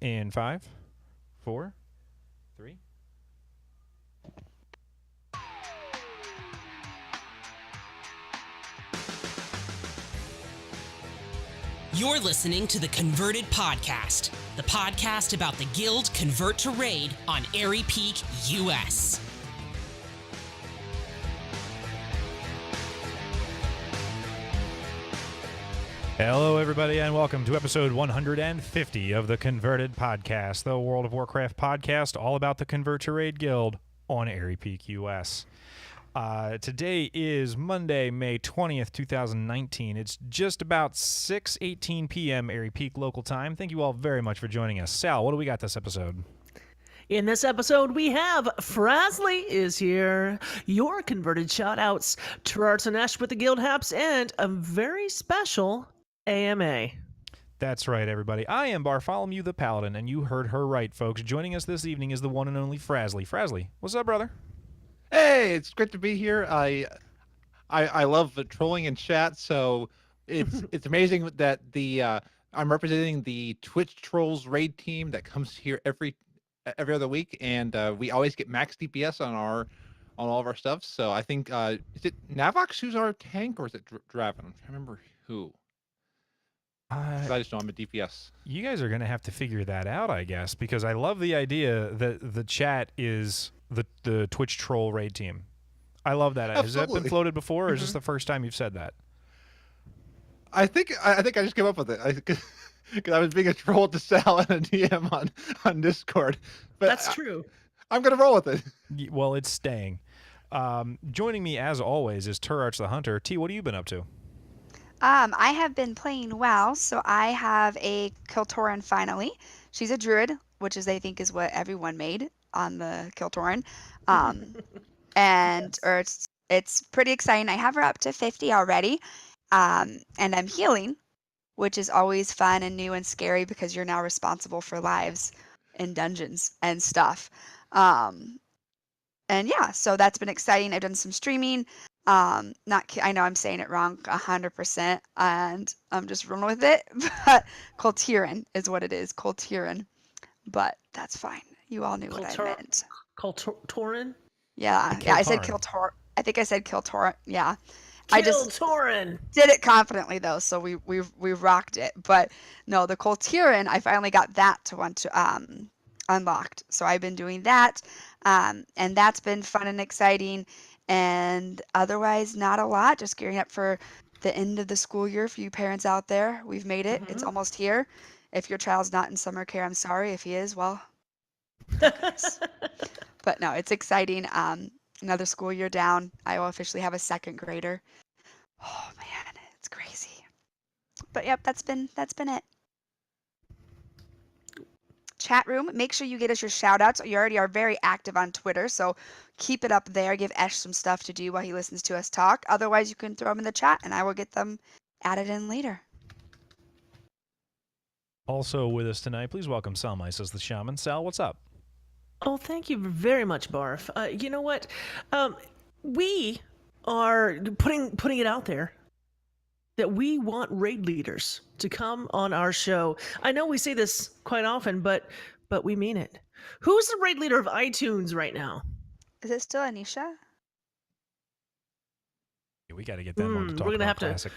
In 5, 4, 3. You're listening to the Converted Podcast, the podcast about the Guild Convert to Raid on Airy Peak, US. Hello, everybody, and welcome to episode 150 of the Converted Podcast, the World of Warcraft podcast all about the Convert to Raid Guild on Airy Peak, US. Today is Monday, May 20th, 2019. It's just about 6:18 p.m. Airy Peak local time. Thank you all very much for joining us. Sal, what do we got this episode? In this episode, we have Frazley is here, your converted shoutouts, Turarts and Esh with the Guild Haps, and a very special AMA. That's right, everybody. I am Barfolomew the Paladin, and you heard her right, folks. Joining us this evening is the one and only Frazley. Frazley, what's up, brother? Hey, it's great to be here. I love the trolling in chat, so it's amazing that I'm representing the Twitch Trolls raid team that comes here every other week, and we always get max DPS on all of our stuff. So I think is it Navox who's our tank, or is it Draven? I'm trying to remember who. I just know I'm a DPS. You guys are going to have to figure that out, I guess, because I love the idea that the chat is the Twitch Troll raid team. I love that. Absolutely. Has that been floated before, or is this the first time you've said that? I think I just came up with it because I was being a troll to Sal and a DM on Discord. But That's true. I'm going to roll with it. Well, it's staying. Joining me, as always, is Turarts the Hunter. T, what have you been up to? I have been playing WoW, so I have a Kiltoran finally. She's a druid, which I think is what everyone made on the Kiltoran. It's pretty exciting. I have her up to 50 already. And I'm healing, which is always fun and new and scary because you're now responsible for lives in dungeons and stuff. And yeah, so that's been exciting. I've done some streaming. I know I'm saying it wrong 100%, and I'm just rolling with it. But Coltiran is what it is, Coltiran. But that's fine. You all knew what I meant. Kiltoran? Yeah, I said Kiltor. I think I said Kiltor. Yeah, I just Kiltoran. did it confidently though, so we rocked it. But no, the Coltiran, I finally got that to unlocked. So I've been doing that, and that's been fun and exciting. And otherwise, not a lot. Just gearing up for the end of the school year for you parents out there. We've made it. It's almost here. If your child's not in summer care, I'm sorry. If he is, well. But no, it's exciting. Another school year down. I will officially have a second grader. Oh man, it's crazy. But yep, that's been it. Chat room, make sure you get us your shout outs. You already are very active on Twitter, so keep it up there. Give Esh some stuff to do while he listens to us talk. Otherwise, you can throw them in the chat and I will get them added in later. Also with us tonight, please welcome Salmai, says the Shaman. Sal, what's up? Oh, thank you very much, Barf. You know what? We are putting it out there that we want raid leaders to come on our show. I know we say this quite often, but we mean it. Who's the raid leader of iTunes right now? Is it still Anisha? We got to get that one to talk we're gonna about have Classic.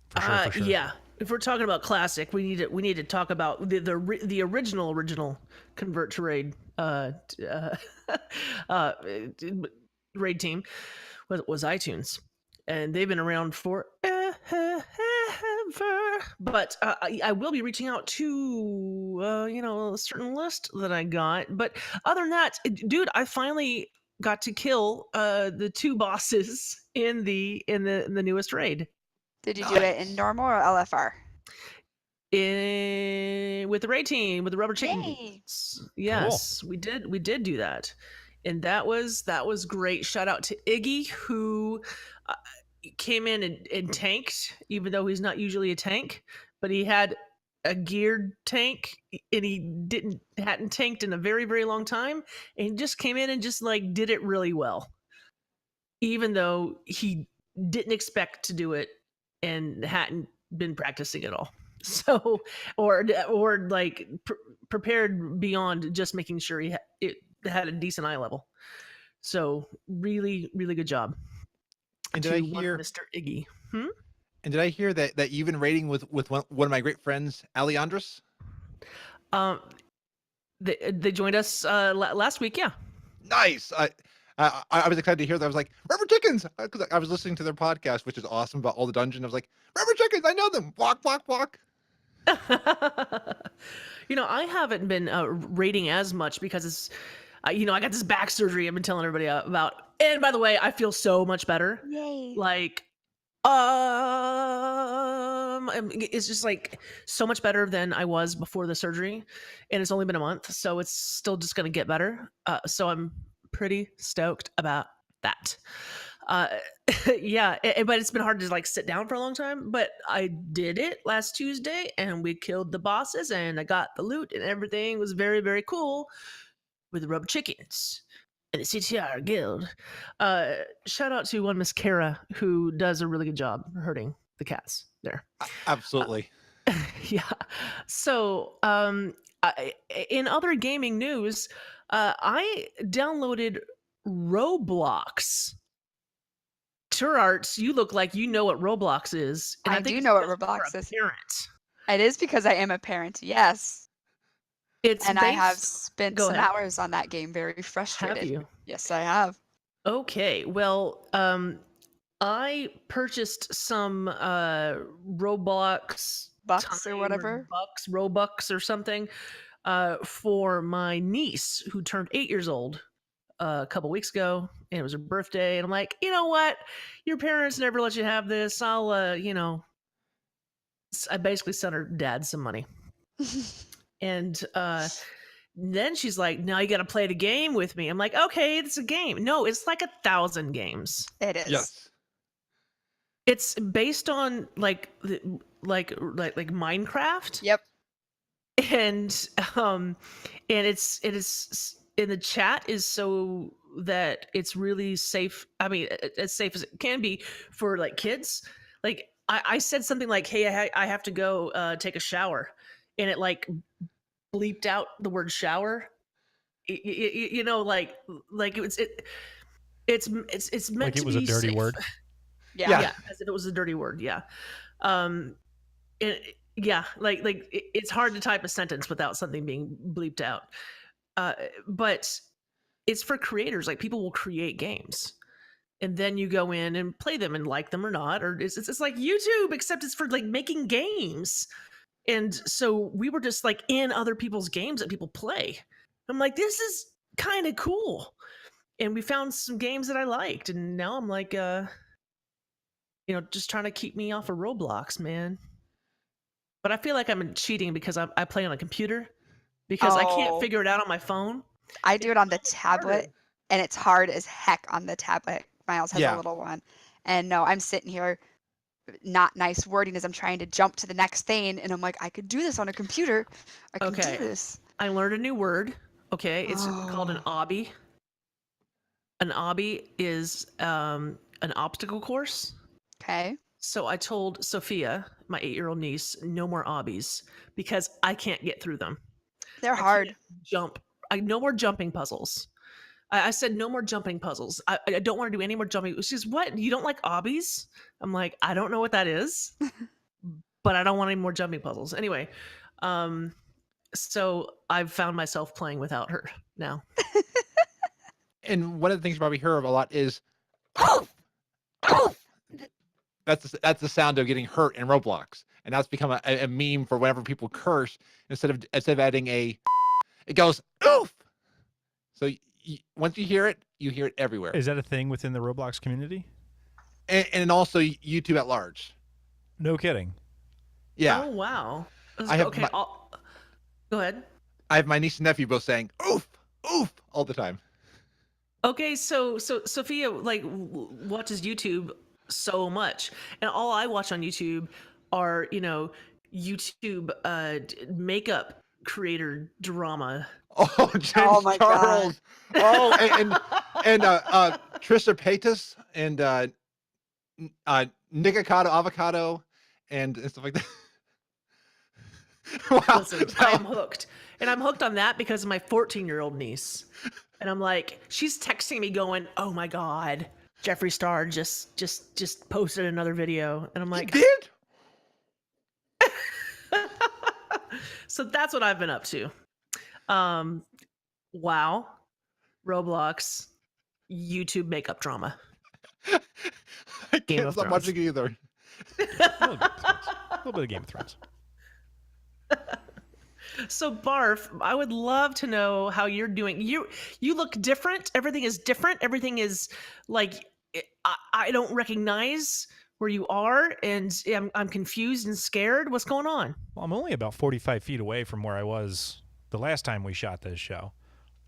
For sure. Yeah. If we're talking about Classic, we need to talk about the original Convert to Raid raid team was iTunes, and they've been around forever. But I will be reaching out to a certain list that I got. But other than that, dude, I finally got to kill the two bosses in the newest raid. Did you do it in normal or LFR? With the raid team, with the rubber chicken. Yay. Yes, cool. We did do that, and that was great. Shout out to Iggy, who came in and tanked, even though he's not usually a tank, but he had a geared tank, and he hadn't tanked in a very, very long time, and he just came in and just like did it really well, even though he didn't expect to do it and hadn't been practicing at all. So, or like prepared beyond just making sure it had a decent eye level. So really, really good job And did to I one hear? Mr. Iggy. Hmm? And did I hear that you've been raiding with one of my great friends, Alejandros? Um, they joined us last week. Yeah. Nice. I was excited to hear that. I was like, Rubber Chickens, because I was listening to their podcast, which is awesome about all the dungeons. I was like, Rubber Chickens, I know them. Walk, walk, walk. I haven't been rating as much because it's, I got this back surgery I've been telling everybody about. And by the way, I feel so much better. Yay. Like, it's just like so much better than I was before the surgery, and it's only been a month, so it's still just gonna get better. So I'm pretty stoked about that. Yeah, but it's been hard to like sit down for a long time. But I did it last Tuesday, and we killed the bosses, and I got the loot, and everything was very, very cool with the rubber chickens and the CTR Guild. Shout out to one Miss Kara who does a really good job herding the cats there. Absolutely. Yeah. So, in other gaming news, I downloaded Roblox. Turarts, you look like you know what Roblox is. I think do it's know what because you're Roblox a is. parent. It is because I am a parent, yes. It's And I have based- spent Go some ahead. hours on that game, very frustrated. Have you? Yes, I have. Okay. Well, I purchased some Roblox Bucks or time whatever. Robux or something for my niece who turned 8 years old a couple weeks ago, and it was her birthday. And I'm like, you know what? Your parents never let you have this. I'll, I basically sent her dad some money. And then she's like, now you got to play the game with me. I'm like, okay, it's a game. No, it's like 1,000 games. It is. Yes. It's based on like Minecraft. Yep. And it is in the chat is so that it's really safe. I mean, as safe as it can be for like kids. Like I said something like, hey, I have to go take a shower, and it like bleeped out the word shower. Like it's meant Like it to was a be dirty safe. word. Yeah. Yeah, as if it was a dirty word. Yeah. It's hard to type a sentence without something being bleeped out. But it's for creators. Like people will create games, and then you go in and play them and like them or not. Or it's like YouTube, except it's for like making games. And so we were just like in other people's games that people play. I'm like, this is kind of cool. And we found some games that I liked, and now I'm like, just trying to keep me off of Roblox, man. But I feel like I'm cheating because I play on a computer because I can't Oh. figure it out on my phone. I do it on the tablet, harder. and it's hard as heck on the tablet. Miles has Yeah. a little one. And no, I'm sitting here, not nice wording as I'm trying to jump to the next thing, and I'm like, I could do this on a computer. I can Okay. do this. I learned a new word. Okay, it's called an obby. An obby is an obstacle course. Okay. So I told Sophia, my 8-year-old niece, no more obbies because I can't get through them. They're I hard. can't jump. No more jumping puzzles. I said no more jumping puzzles. I don't want to do any more jumping. She says, what? You don't like obbies? I'm like, I don't know what that is, but I don't want any more jumping puzzles. Anyway, so I've found myself playing without her now. And one of the things you probably hear of a lot is, that's the sound of getting hurt in Roblox, and that's become a meme for whenever people curse. Instead of adding a, it goes oof. So once you hear it everywhere, Is that a thing within the Roblox community? and also YouTube at large. No kidding. Yeah, Oh wow. I have okay. my- Go ahead. I have my niece and nephew both saying oof, oof all the time. Okay, so Sophia like watches YouTube so much, and all I watch on YouTube are YouTube makeup creator drama. Oh, James Oh my Charles. Oh, and Trisha Paytas and Nikocado Avocado and stuff like that. Wow. Listen, I am hooked. And I'm hooked on that because of my 14-year-old niece. And I'm like, she's texting me going, "Oh my God, Jeffree Star just posted another video." And I'm He like, did? so that's what I've been up to. WoW, Roblox, YouTube makeup drama. I Game can't of stop Thrones. watching it either. A little bit of Game of Thrones. So Barf, I would love to know how you're doing. You look different. Everything is different. Everything is like I don't recognize where you are, and I'm confused and scared. What's going on? Well, I'm only about 45 feet away from where I was the last time we shot this show.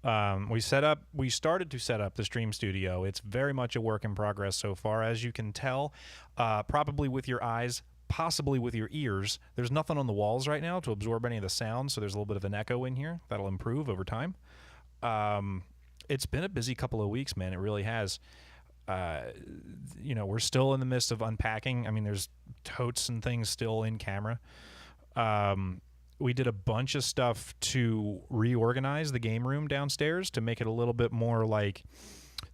We started to set up the stream studio. It's very much a work in progress so far, as you can tell, probably with your eyes, possibly with your ears. There's nothing on the walls right now to absorb any of the sound, so there's a little bit of an echo in here. That'll improve over time. It's been a busy couple of weeks, man. It really has. We're still in the midst of unpacking. I mean, there's totes and things still in camera. We did a bunch of stuff to reorganize the game room downstairs to make it a little bit more like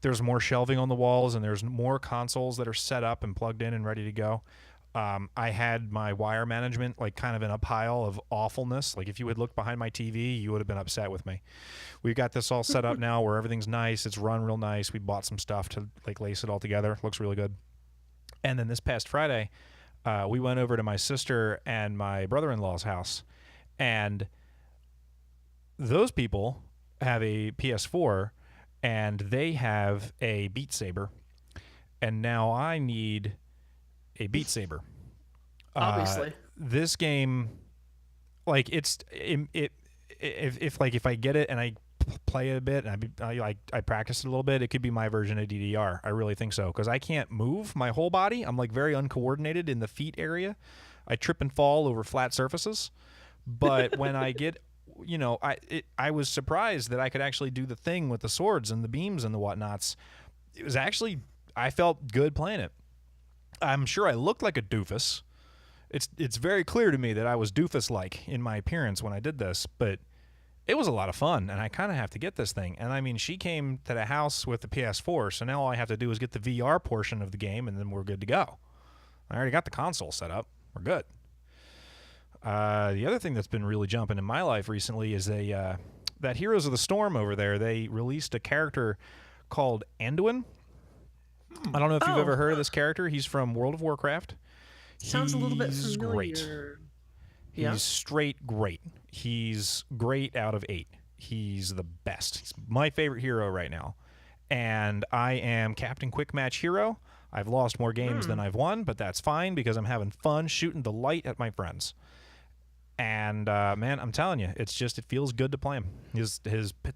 there's more shelving on the walls and there's more consoles that are set up and plugged in and ready to go. I had my wire management like kind of in a pile of awfulness. Like if you had looked behind my TV, you would have been upset with me. We've got this all set up now where everything's nice. It's run real nice. We bought some stuff to like lace it all together. Looks really good. And then this past Friday, we went over to my sister and my brother-in-law's house. And those people have a PS4 and they have a Beat Saber. And now I need a Beat Saber. Obviously. This game, like if I get it and I play it a bit and I practice it a little bit, it could be my version of DDR. I really think so, because I can't move my whole body. I'm like very uncoordinated in the feet area. I trip and fall over flat surfaces. But when I get, I was surprised that I could actually do the thing with the swords and the beams and the whatnots. It was actually, I felt good playing it. I'm sure I looked like a doofus. It's very clear to me that I was doofus-like in my appearance when I did this, but it was a lot of fun, and I kind of have to get this thing. And I mean, she came to the house with the PS4, so now all I have to do is get the VR portion of the game, and then we're good to go. I already got the console set up. We're good. The other thing that's been really jumping in my life recently is that Heroes of the Storm over there, they released a character called Anduin. I don't know if you've ever heard of this character. He's from World of Warcraft. Sounds a little bit He's familiar. Great. Yeah. He's straight great. He's great out of 8. He's the best. He's my favorite hero right now. And I am Captain Quick Match Hero. I've lost more games than I've won, but that's fine because I'm having fun shooting the light at my friends. And, man, I'm telling you, it feels good to play him. His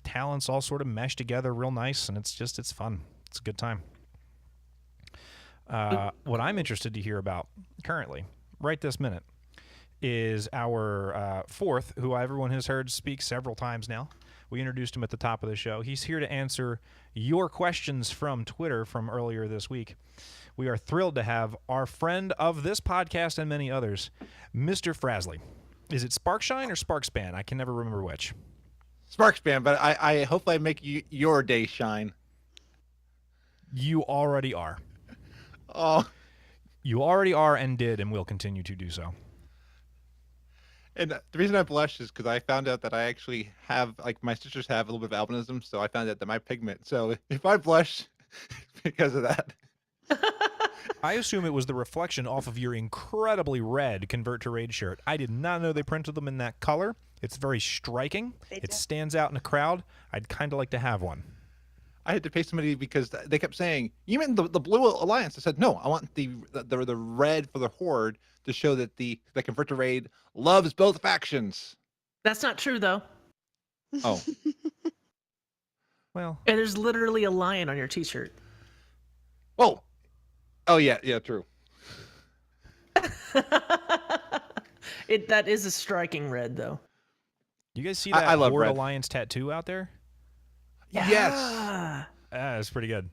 talents all sort of mesh together real nice, and it's fun. It's a good time. What I'm interested to hear about currently, right this minute, is our fourth, who everyone has heard speak several times now. We introduced him at the top of the show. He's here to answer your questions from Twitter from earlier this week. We are thrilled to have our friend of this podcast and many others, Mr. Frazley. Is it Sparkshine or Sparkspan? I can never remember which. Sparkspan, but I hope I make your day shine. You already are. Oh. You already are and did and will continue to do so. And the reason I blush is because I found out that I actually have, like, my sisters have a little bit of albinism, so I found out that my pigment. So if I blush, it's because of that. I assume it was the reflection off of your incredibly red Convert to Raid shirt. I did not know they printed them in that color. It's very striking. It stands out in a crowd. I'd kind of like to have one. I had to pay somebody because they kept saying, "You meant the Blue Alliance?" I said, "No, I want the red for the Horde to show that the Convert to Raid loves both factions." That's not true, though. Oh. Well. And there's literally a lion on your T-shirt. Oh. Oh yeah, true. That is a striking red, though. You guys see that I love Horde red. Alliance tattoo out there? Yes. That's pretty good.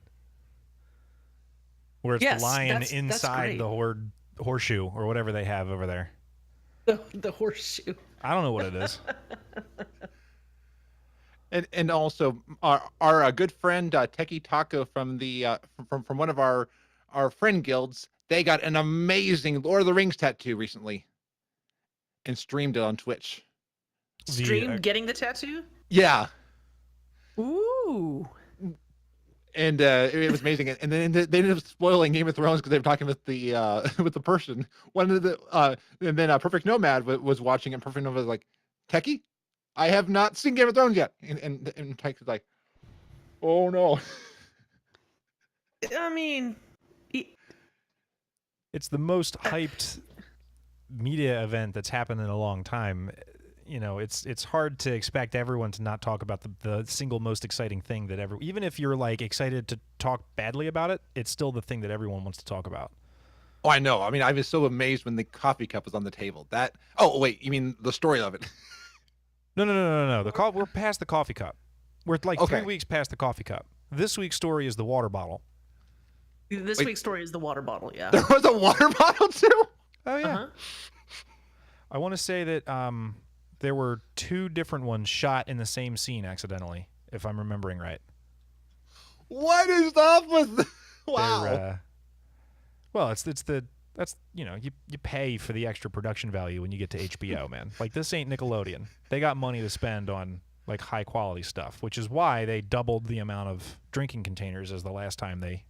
Where it's Yes, the lion that's inside great. the Horde horseshoe or whatever they have over there. The horseshoe. I don't know what it is. And also our good friend Techie Taco from the from one of our friend guilds, they got an amazing Lord of the Rings tattoo recently and streamed it on Twitch. Streamed getting the tattoo? Yeah. Ooh. And it was amazing. And then they ended up spoiling Game of Thrones because they were talking with the with the person. One of the and then Perfect Nomad was watching it. Perfect Nomad was like, Techie, I have not seen Game of Thrones yet. And Techie was like, oh no. I mean, it's the most hyped media event that's happened in a long time. You know, it's hard to expect everyone to not talk about the single most exciting thing that even if you're like excited to talk badly about it, it's still the thing that everyone wants to talk about. Oh, I know. I mean, I was so amazed when the coffee cup was on the table. That. Oh, wait. You mean the story of it? No. We're past the coffee cup. We're like Okay. 3 weeks past the coffee cup. This week's story is the water bottle. this Wait. week's story is the water bottle. Yeah. There was a water bottle too. Oh yeah. Uh-huh. I want to say that there were 2 different ones shot in the same scene accidentally, if I'm remembering right. What is up with? Wow. They're, well, that's you know, you pay for the extra production value when you get to HBO, man. Like, this ain't Nickelodeon. They got money to spend on like high quality stuff, which is why they doubled the amount of drinking containers as the last time they.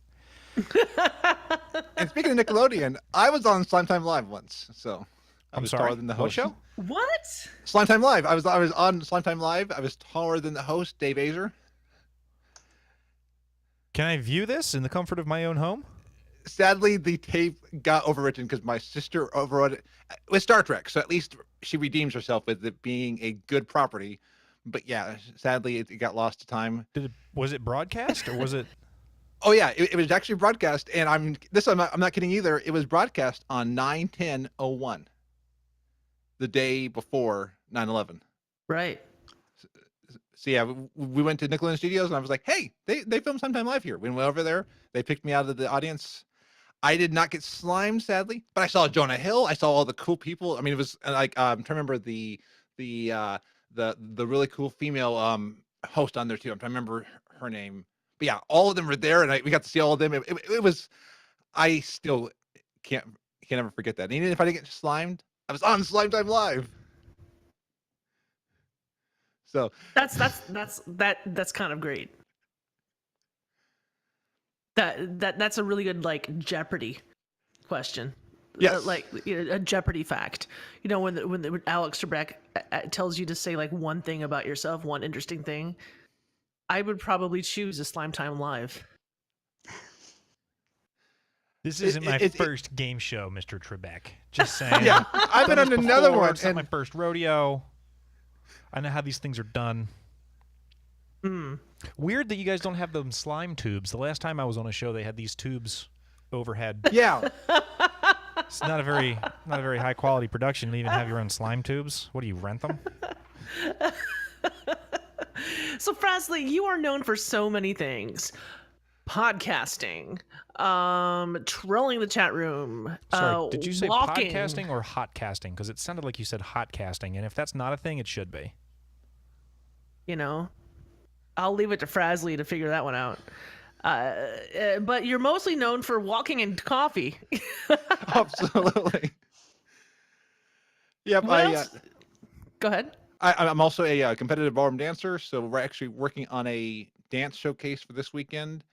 And speaking of Nickelodeon, I was on Slime Time Live once, so I I'm was sorry. taller than the What host. show? What? Slime Time Live. I was on Slime Time Live. I was taller than the host, Dave Azer. Can I view this in the comfort of my own home? Sadly, the tape got overwritten because my sister overwrote it with Star Trek. So at least she redeems herself with it being a good property. But yeah, sadly, it got lost to time. Was it broadcast or was it? Oh yeah, it was actually broadcast, and I'm not kidding either. It was broadcast on 9/10/01, the day before 9/11. Right. So yeah, we went to Nickelodeon Studios, and I was like, "Hey, they filmed Sometime Live here." We went over there. They picked me out of the audience. I did not get slimed, sadly, but I saw Jonah Hill. I saw all the cool people. I mean, it was like I'm trying to remember the really cool female host on there too. I'm trying to remember her name. But yeah, all of them were there, and we got to see all of them. It was. I still can't ever forget that. And even if I didn't get slimed, I was on Slime Time Live. So That's kind of great. That's a really good like Jeopardy question. Yes. Like a Jeopardy fact. You know, when Alex Trebek tells you to say like one thing about yourself, one interesting thing, I would probably choose a Slime Time Live. This isn't my first game show, Mr. Trebek. Just saying. yeah, I've been Done on this another before. one, It's not and my first rodeo. I know how these things are done. Weird that you guys don't have them slime tubes. The last time I was on a show, they had these tubes overhead. yeah. It's not a very high quality production to even have your own slime tubes. What do you rent them? So Frazley, you are known for so many things. Podcasting, trolling the chat room. Sorry, did you say walking. podcasting or hot casting? Because it sounded like you said hot casting, and if that's not a thing, it should be. You know, I'll leave it to Frazley to figure that one out. But you're mostly known for walking and coffee. Absolutely. Yep. What else? Go ahead. I'm also a competitive ballroom dancer, so we're actually working on a dance showcase for this weekend,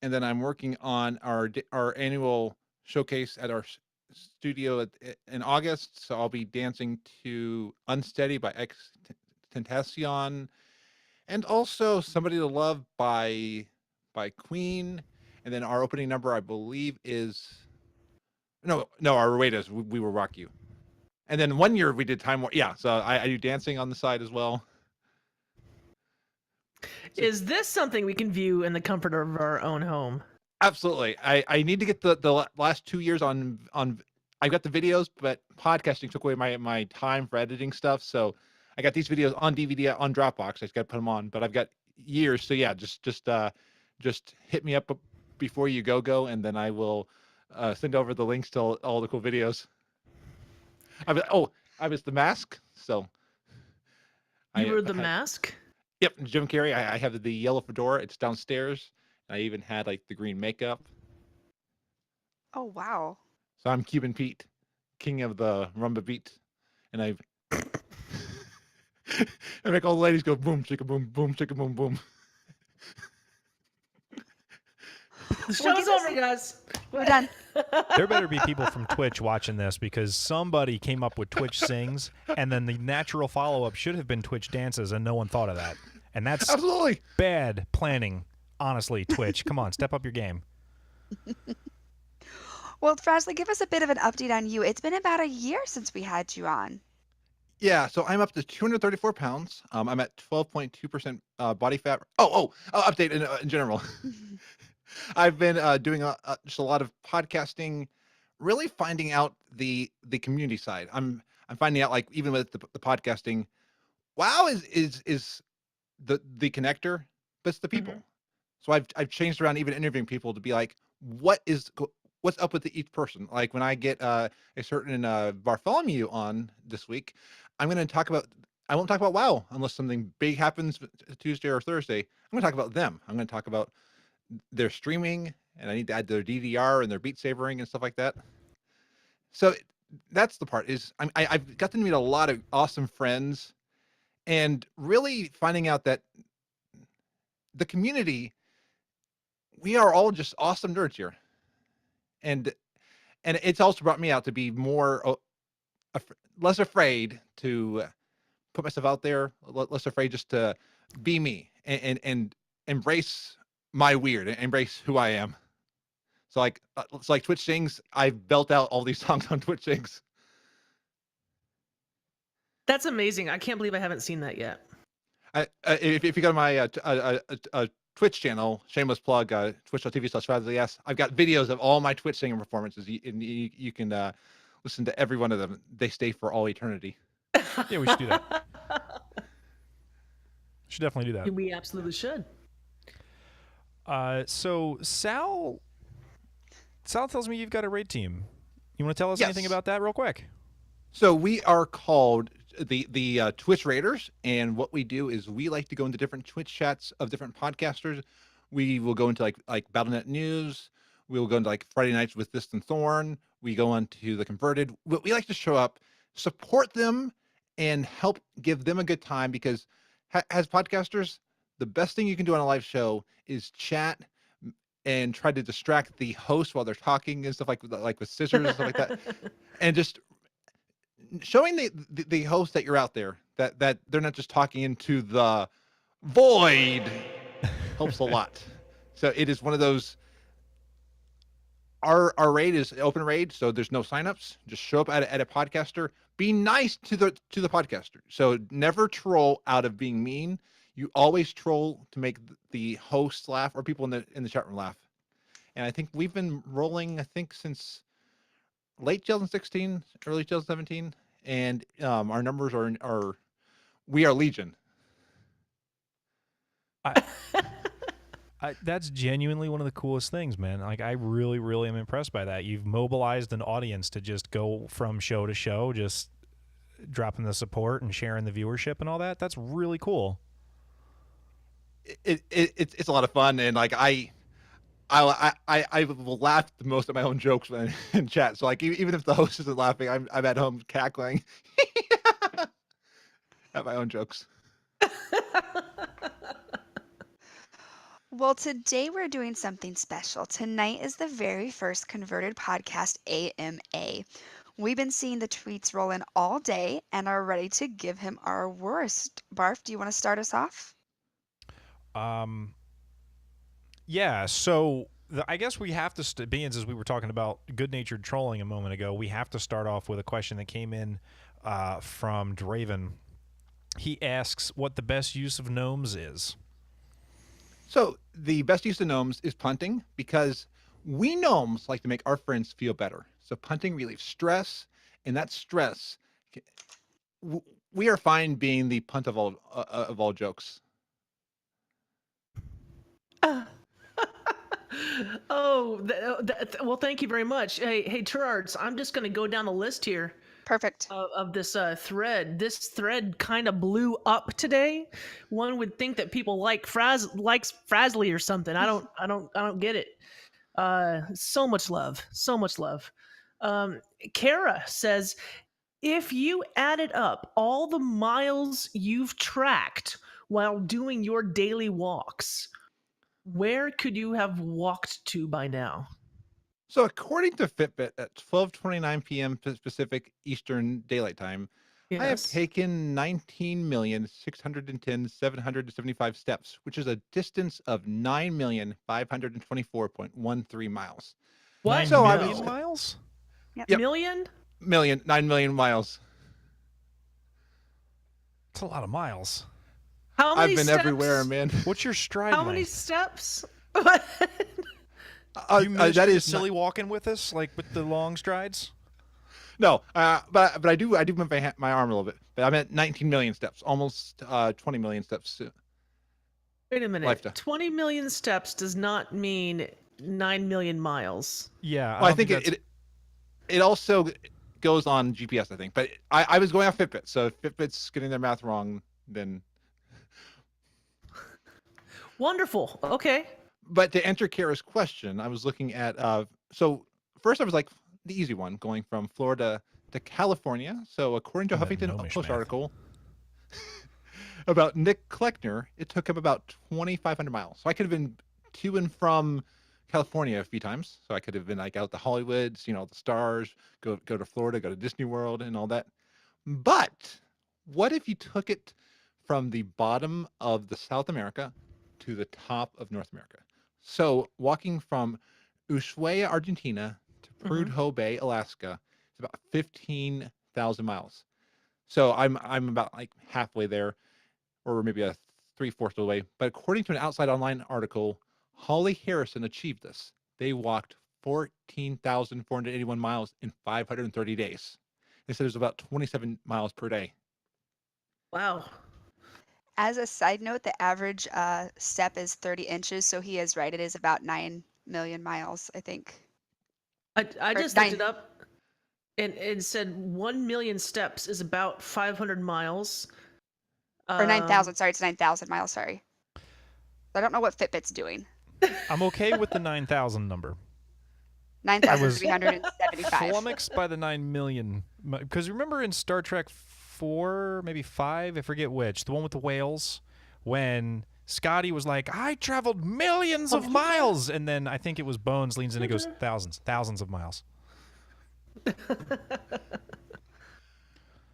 and then I'm working on our annual showcase at our studio in August. So I'll be dancing to "Unsteady" by Tentacion, and also "Somebody to Love" by Queen, and then our opening number, I believe, is no, our Ruedas. We Will Rock You. And then one year we did Time War. Yeah, so I do dancing on the side as well. Is this something we can view in the comfort of our own home? Absolutely. I need to get the last 2 years on. I got the videos, but podcasting took away my time for editing stuff. So I got these videos on DVD on Dropbox. I just got to put them on. But I've got years. So yeah, just hit me up before you go, and then I will send over the links to all the cool videos. I was the mask, so You I were the had mask? yep, Jim Carrey. I have the yellow fedora. It's downstairs. I even had like the green makeup. Oh, wow. So I'm Cuban Pete, king of the rumba beat, and I make all the ladies go boom, chicka boom, boom, chicka boom, boom. The Well, show's give us- over, guys. We're done. There better be people from Twitch watching this because somebody came up with Twitch sings, and then the natural follow-up should have been Twitch dances, and no one thought of that. And that's Absolutely. bad planning, honestly, Twitch. Come on, step up your game. Well, Frazley, give us a bit of an update on you. It's been about a year since we had you on. Yeah, so I'm up to 234 pounds. I'm at 12.2% body fat. Update in general. I've been doing just a lot of podcasting, really finding out the community side. I'm finding out, like, even with the podcasting, WoW is the connector, but it's the people. So I've changed around, even interviewing people, to be like, what's up with each person? Like when I get a certain Barfolomew on this week, I'm going to talk about. I won't talk about WoW unless something big happens Tuesday or Thursday. I'm going to talk about them. I'm going to talk about their streaming, and I need to add their DDR and their beat sabering and stuff like that. So that's the part. I've got to meet a lot of awesome friends, and really finding out that the community, we are all just awesome nerds here, and it's also brought me out to be more less afraid to put myself out there, less afraid just to be me and embrace my weird, embrace who I am. So like it's like Twitch Sings. I've built out all these songs on Twitch Sings. That's amazing. I can't believe I haven't seen that yet. If you go to my Twitch channel, shameless plug, twitch.tv/Frazley, I've got videos of all my Twitch singing performances, and you can listen to every one of them. They stay for all eternity. Yeah, we should do that. Should definitely do that. We absolutely should. So Sal tells me you've got a raid team. You want to tell us anything Yes. about that real quick? So we are called the Twitch Raiders, and what we do is we like to go into different Twitch chats of different podcasters. We will go into like BattleNet News. We will go into like Friday Nights with This and Thorn. We go on to the Converted. We like to show up, support them, and help give them a good time, because as podcasters, the best thing you can do on a live show is chat and try to distract the host while they're talking and stuff, like with scissors and stuff like that, and just showing the host that you're out there, that they're not just talking into the void, helps a lot. So it is one of those. Our raid is open raid, so there's no signups. Just show up at a podcaster. Be nice to the podcaster. So never troll out of being mean. You always troll to make the hosts laugh, or people in the chat room laugh. And I think we've been rolling, since late 2016, early 2017, and our numbers are we are legion. That's genuinely one of the coolest things, man. Like, I really, really am impressed by that. You've mobilized an audience to just go from show to show, just dropping the support and sharing the viewership and all that. That's really cool. It's a lot of fun, and like I will laugh the most at my own jokes when in chat. So like even if the host isn't laughing, I'm at home cackling at my own jokes. Well, today we're doing something special. Tonight is the very first Converted Podcast AMA. We've been seeing the tweets roll in all day and are ready to give him our worst. Barf, do you want to start us off? Yeah, so I guess we have to, being as we were talking about good-natured trolling a moment ago, we have to start off with a question that came in from Draven. He asks what the best use of gnomes is. So the best use of gnomes is punting, because we gnomes like to make our friends feel better. So punting relieves stress, and that stress, we are fine being the punt of all jokes. Well, thank you very much. Hey, Turarts, I'm just going to go down the list here. Perfect. of this thread. This thread kind of blew up today. One would think that people likes Frazley or something. I don't get it. So much love, so much love. Kara says, if you added up all the miles you've tracked while doing your daily walks, where could you have walked to by now? So according to Fitbit, at 12:29 p.m. Pacific Eastern Daylight Time, I have Yes. taken 19,610,775 steps, which is a distance of 9,524.13 miles. What? 9 So I million was- miles? Yep. Million? 9 million miles. That's a lot of miles. How many I've been steps? everywhere, man. What's your stride How many length? steps? You missed that the is silly walking with us, like with the long strides? no, but I do move my arm a little bit. But I'm at 19 million steps, almost 20 million steps. Wait a minute. Lifetime. 20 million steps does not mean 9 million miles. Yeah. Well, I don't think that's- it also goes on GPS, I think. But I was going off Fitbit, so if Fitbit's getting their math wrong, then. Wonderful. Okay. But to answer Kara's question, I was looking at so first I was like the easy one, going from Florida to California. So according to a And then Huffington Gnomish Post math. article about Nick Kleckner, it took him about 2,500 miles. So I could have been to and from California a few times. So I could have been like out to Hollywood, seen all the stars, go to Florida, go to Disney World and all that. But what if you took it from the bottom of the South America to the top of North America? So walking from Ushuaia, Argentina to Prudhoe Bay, Alaska, is about 15,000 miles. So I'm about like halfway there, or maybe a 3/4 of the way. But according to an Outside Online article, Holly Harrison achieved this. They walked 14,481 miles in 530 days. They said it was about 27 miles per day. Wow. As a side note, the average step is 30 inches, so he is right. It is about 9 million miles, I think. I Or just nine. looked it up and it said 1 million steps is about 500 miles. Or 9,000. Sorry, it's 9,000 miles. Sorry. I don't know what Fitbit's doing. I'm okay with the 9,000 number. 9,375. Flummoxed by the 9 million. Because remember in Star Trek 4, maybe 5, I forget which, the one with the whales, when Scotty was like, I traveled millions of miles. And then I think it was Bones leans in and goes, thousands of miles.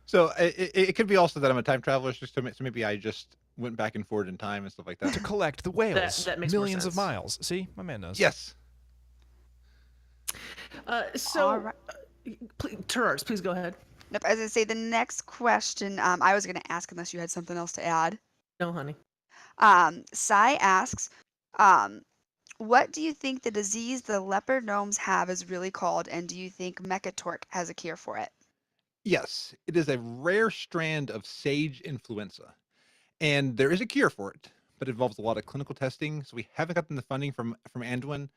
So it could be also that I'm a time traveler, so maybe I just went back and forward in time and stuff like that. To collect the whales. that makes more millions of sense. miles. See? My man knows. Yes. So, All right. Turarts, please go ahead. Nope, as I say, the next question I was going to ask unless you had something else to add. No, honey. Sai asks, what do you think the disease the leper gnomes have is really called, and do you think Mechatork has a cure for it? Yes, it is a rare strand of sage influenza, and there is a cure for it, but it involves a lot of clinical testing. So we haven't gotten the funding from Anduin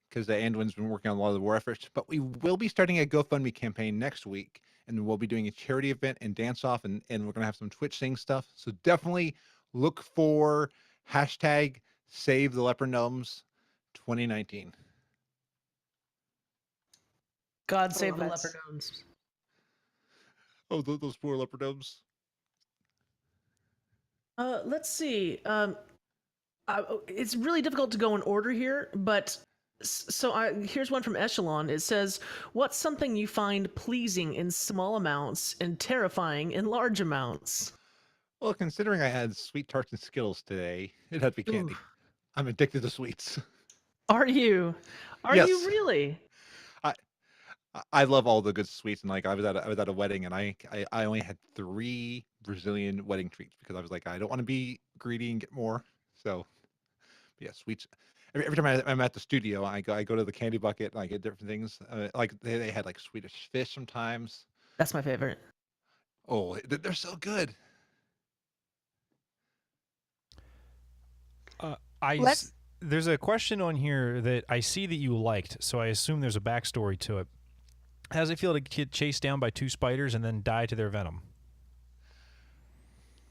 because Anduin's been working on a lot of the war efforts. But we will be starting a GoFundMe campaign next week, and we'll be doing a charity event and dance off, and we're gonna have some Twitch sing stuff. So definitely look for hashtag Save the Leper Gnomes 2019. God save the love it. leper gnomes. Oh, those poor leper gnomes. Let's see. It's really difficult to go in order here, but here's one from Eshelon. It says, "What's something you find pleasing in small amounts and terrifying in large amounts?" Well, considering I had sweet tarts and Skittles today, it'd have to be candy. Ooh. I'm addicted to sweets. Are you? Are Yes. you really? I love all the good sweets, and like I was at a wedding, and I only had 3 Brazilian wedding treats because I was like, I don't want to be greedy and get more. So, yeah, sweets. Every time I'm at the studio, I go to the candy bucket, and I get different things. Like they had like Swedish fish sometimes. That's my favorite. Oh, they're so good. There's a question on here that I see that you liked, so I assume there's a backstory to it. How does it feel to get chased down by 2 spiders and then die to their venom?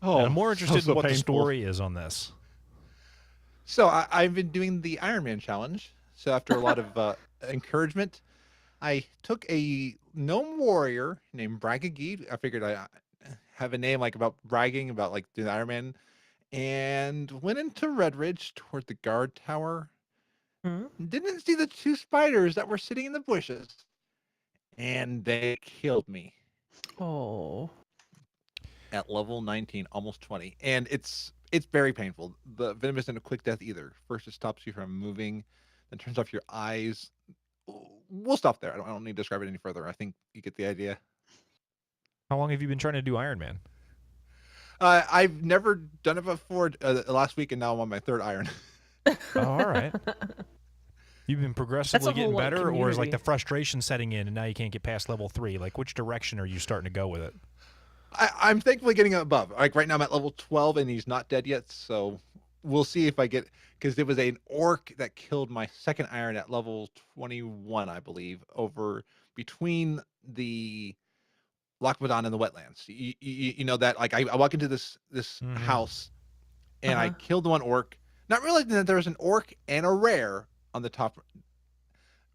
Oh, And I'm more interested so in what the painful. story is on this. So I've been doing the Iron Man challenge. So after a lot of encouragement, I took a gnome warrior named Bragagid. I figured I have a name like about bragging about like the Iron Man, and went into Redridge toward the guard tower. Hmm? Didn't see the 2 spiders that were sitting in the bushes, and they killed me Oh. at level 19, almost 20, and it's very painful. The venom isn't a quick death either. First, it stops you from moving, then turns off your eyes. We'll stop there. I don't need to describe it any further. I think you get the idea. How long have you been trying to do Iron Man? I've never done it before. Last week, and now I'm on my 3rd iron. Oh, all right. You've been progressively getting whole, like, better, or is like community. the frustration setting in and now you can't get past level 3? Like, which direction are you starting to go with it? I'm thankfully getting above. Like right now, I'm at level 12, and he's not dead yet. So we'll see if I get, because there was an orc that killed my 2nd iron at level 21, I believe, over between the Lochmadon and the wetlands. You know that, like I walk into this Mhm. house, and I Uh-huh. killed one orc, not realizing that there was an orc and a rare on the top.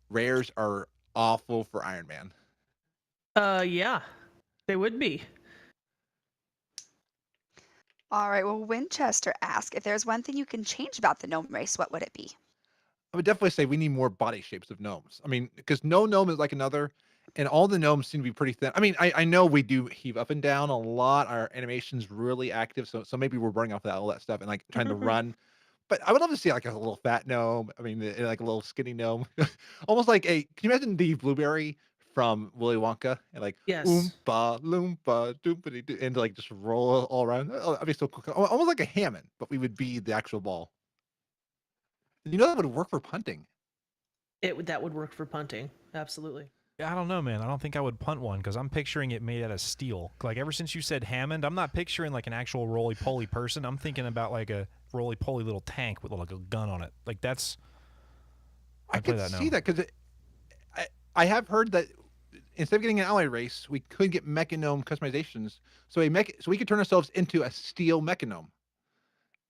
Rares are awful for Iron Man. Yeah, they would be. All right. Well, Winchester asked if there's one thing you can change about the gnome race, what would it be? I would definitely say we need more body shapes of gnomes. I mean, because no gnome is like another, and all the gnomes seem to be pretty thin. I mean, I know we do heave up and down a lot. Our animation's really active, so maybe we're burning off all that stuff and like trying to run. But I would love to see like a little fat gnome. I mean, like a little skinny gnome, almost like a. Can you imagine the blueberry from Willy Wonka and like Yes. oompa loompa doopity doo, and like just roll all around? Oh, I'd be so cool. Almost like a Hammond, but we would be the actual ball. You know that would work for punting. That would work for punting. Absolutely. I don't know, man. I don't think I would punt one because I'm picturing it made out of steel. Like, ever since you said Hammond, I'm not picturing like an actual roly-poly person. I'm thinking about like a roly-poly little tank with like a gun on it. Like, that's... I I'd play could that see now. that because I have heard that instead of getting an ally race, we could get Mechanome customizations. So so we could turn ourselves into a steel Mechanome,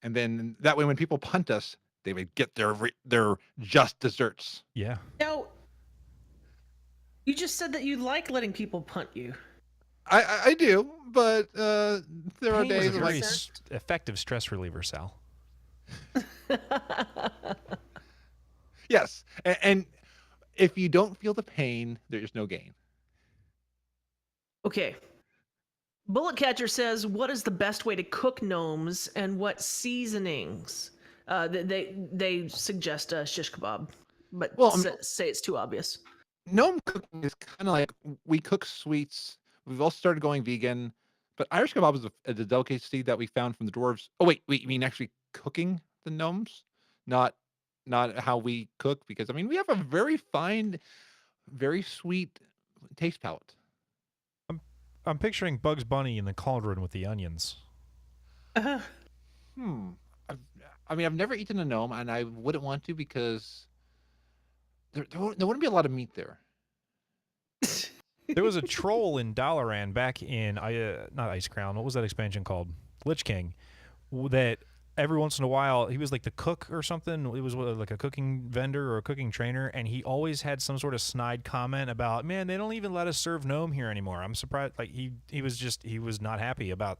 and then that way when people punt us, they would get their just desserts. Yeah. Now, you just said that you like letting people punt you. I do, but there are Pain is a days of very like effective stress reliever, Sal. yes, and if you don't feel the pain, there's no gain. Okay. Bullet Catcher says, "What is the best way to cook gnomes, and what seasonings?" They suggest shish kebab, but Well, I mean, say it's too obvious. gnome cooking is kind of like we cook sweets. We've also started going vegan, but Irish kebab is a delicacy that we found from the dwarves. Oh wait, you mean actually cooking the gnomes, not how we cook? Because I mean we have a very fine, very sweet taste palate. I'm picturing Bugs Bunny in the cauldron with the onions. Hmm. I've, I mean I've never eaten a gnome, and I wouldn't want to because there wouldn't be a lot of meat there. There was a troll in Dalaran back in not Ice Crown. What was that expansion called? Lich King. That every once in a while he was like the cook or something. It was like a cooking vendor or a cooking trainer, and he always had some sort of snide comment about, "Man, they don't even let us serve gnome here anymore." I'm surprised. Like he was not happy about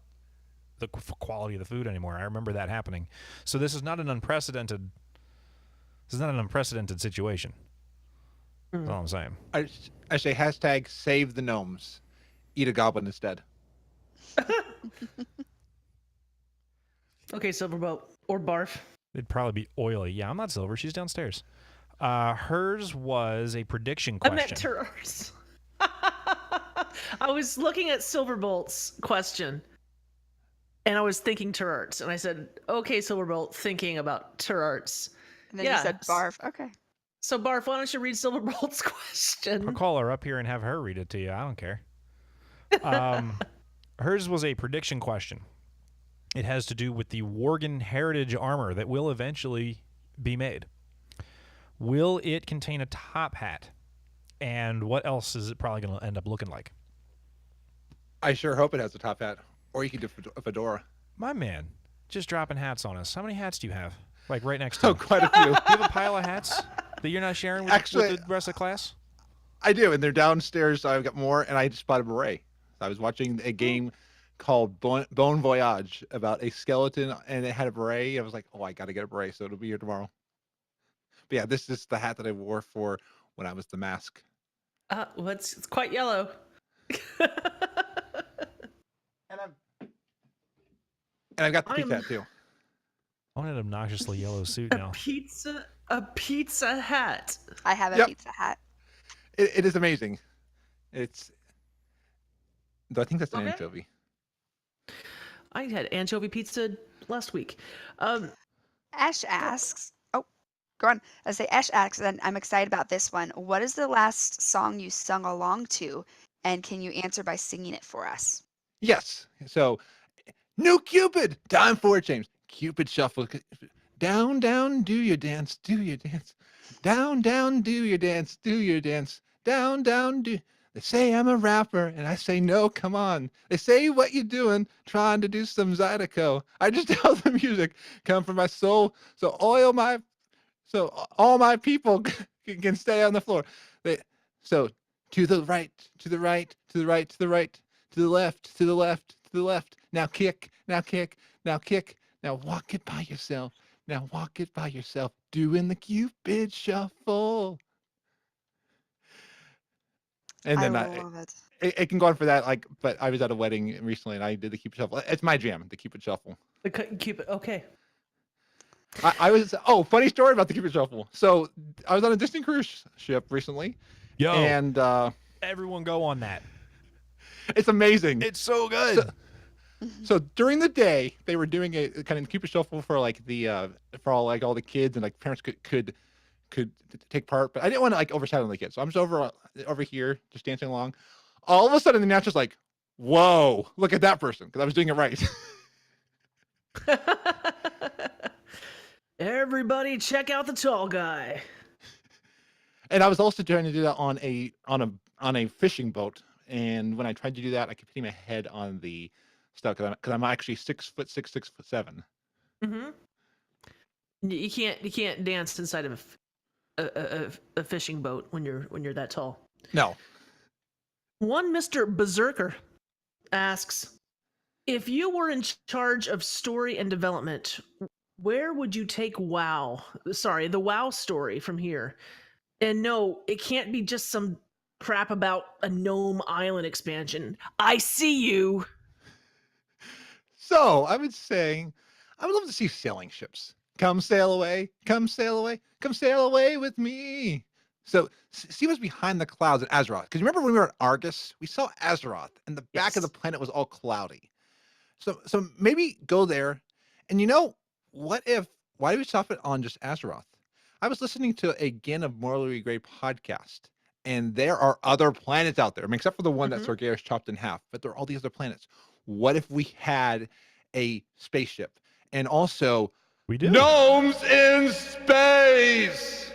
the quality of the food anymore. I remember that happening. So this is not an unprecedented. This is not an unprecedented situation. That's all I'm saying. I say hashtag save the gnomes. Eat a goblin instead. Okay, Silverboat or Barf. It'd probably be oily. Yeah, I'm not Silver. She's downstairs. Hers was a prediction I question. meant Turarts. I was looking at Silverbolt's question, and I was thinking Turarts, and I said, "Okay, Silverbolt, thinking about Turarts." And then you said Yes. barf. Okay. So Barf, why don't you read Silverbolt's I'll question? call her up here and have her read it to you. I don't care. Hers was a prediction question. It has to do with the Worgen heritage armor that will eventually be made. Will it contain a top hat? And what else is it probably going to end up looking like? I sure hope it has a top hat, or you could do a fedora. My man, just dropping hats on us. How many hats do you have? Like right next to Oh, you. quite a few. Do you have a pile of hats that you're not sharing with, Actually, with the rest of the class? I do, and they're downstairs. So I've got more, and I just bought a beret. I was watching a game called Bone Voyage about a skeleton, and it had a beret. I was like, oh, I got to get a beret, so it'll be here tomorrow. But yeah, this is the hat that I wore for when I was the mask. Well, it's quite yellow. And I've got the pizza hat too. I want an obnoxiously yellow suit a now. pizza hat. I have a Yep. pizza hat. It is amazing. It's, though I think that's an Okay. anchovy. I had anchovy pizza last week. Ash asks, oh, go on. I say Ash asks, and I'm excited about this one. What is the last song you sung along to? And can you answer by singing it for us? Yes. So, new Cupid, time for it, James. Cupid Shuffle. Down, down, do your dance, do your dance. Down, down, do your dance, do your dance. Down, down, do. They say I'm a rapper, and I say no, come on. They say what you doing, trying to do some Zydeco. I just tell the music come from my soul, so all my people can stay on the floor. So to the right, to the right, to the right, to the right, to the left, to the left, to the left. Now kick, now kick, now kick. Now walk it by yourself. Now walk it by yourself. Doing the Cupid Shuffle. And then I love it. it can go on for that. Like, but I was at a wedding recently and I did the Cupid Shuffle. It's my jam, the Cupid Shuffle. The Cupid. Okay. Funny story about the Cupid Shuffle. So I was on a Disney cruise ship recently. Yo, and everyone go on that. It's amazing. It's so good. So during the day, they were doing a kind of Cupid Shuffle for like the for all the kids, and like parents could take part. But I didn't want to like overshadow the kids, so I'm just over here just dancing along. All of a sudden, the announcer's like, "Whoa, look at that person!" Because I was doing it right. Everybody, check out the tall guy. And I was also trying to do that on a fishing boat. And when I tried to do that, I kept hitting my head on the stuff because I'm actually 6'6", 6'7". Mm-hmm. You can't dance inside of a fishing boat when you're that tall. No. One Mr. Berserker asks, if you were in charge of story and development, where would you take the WoW story from here? And no, it can't be just some crap about a Gnome Island expansion. I see you. So I would say I would love to see sailing ships. Come sail away, come sail away, come sail away with me. So see what's behind the clouds at Azeroth. Because remember when we were at Argus, we saw Azeroth, and the back of the planet was all cloudy. So maybe go there. And why do we stop it on just Azeroth? I was listening to a Gin of Morally Grey podcast, and there are other planets out there. I mean, except for the one that Sorgaris chopped in half, but there are all these other planets. What if we had a spaceship? And also, we do. Gnomes in space!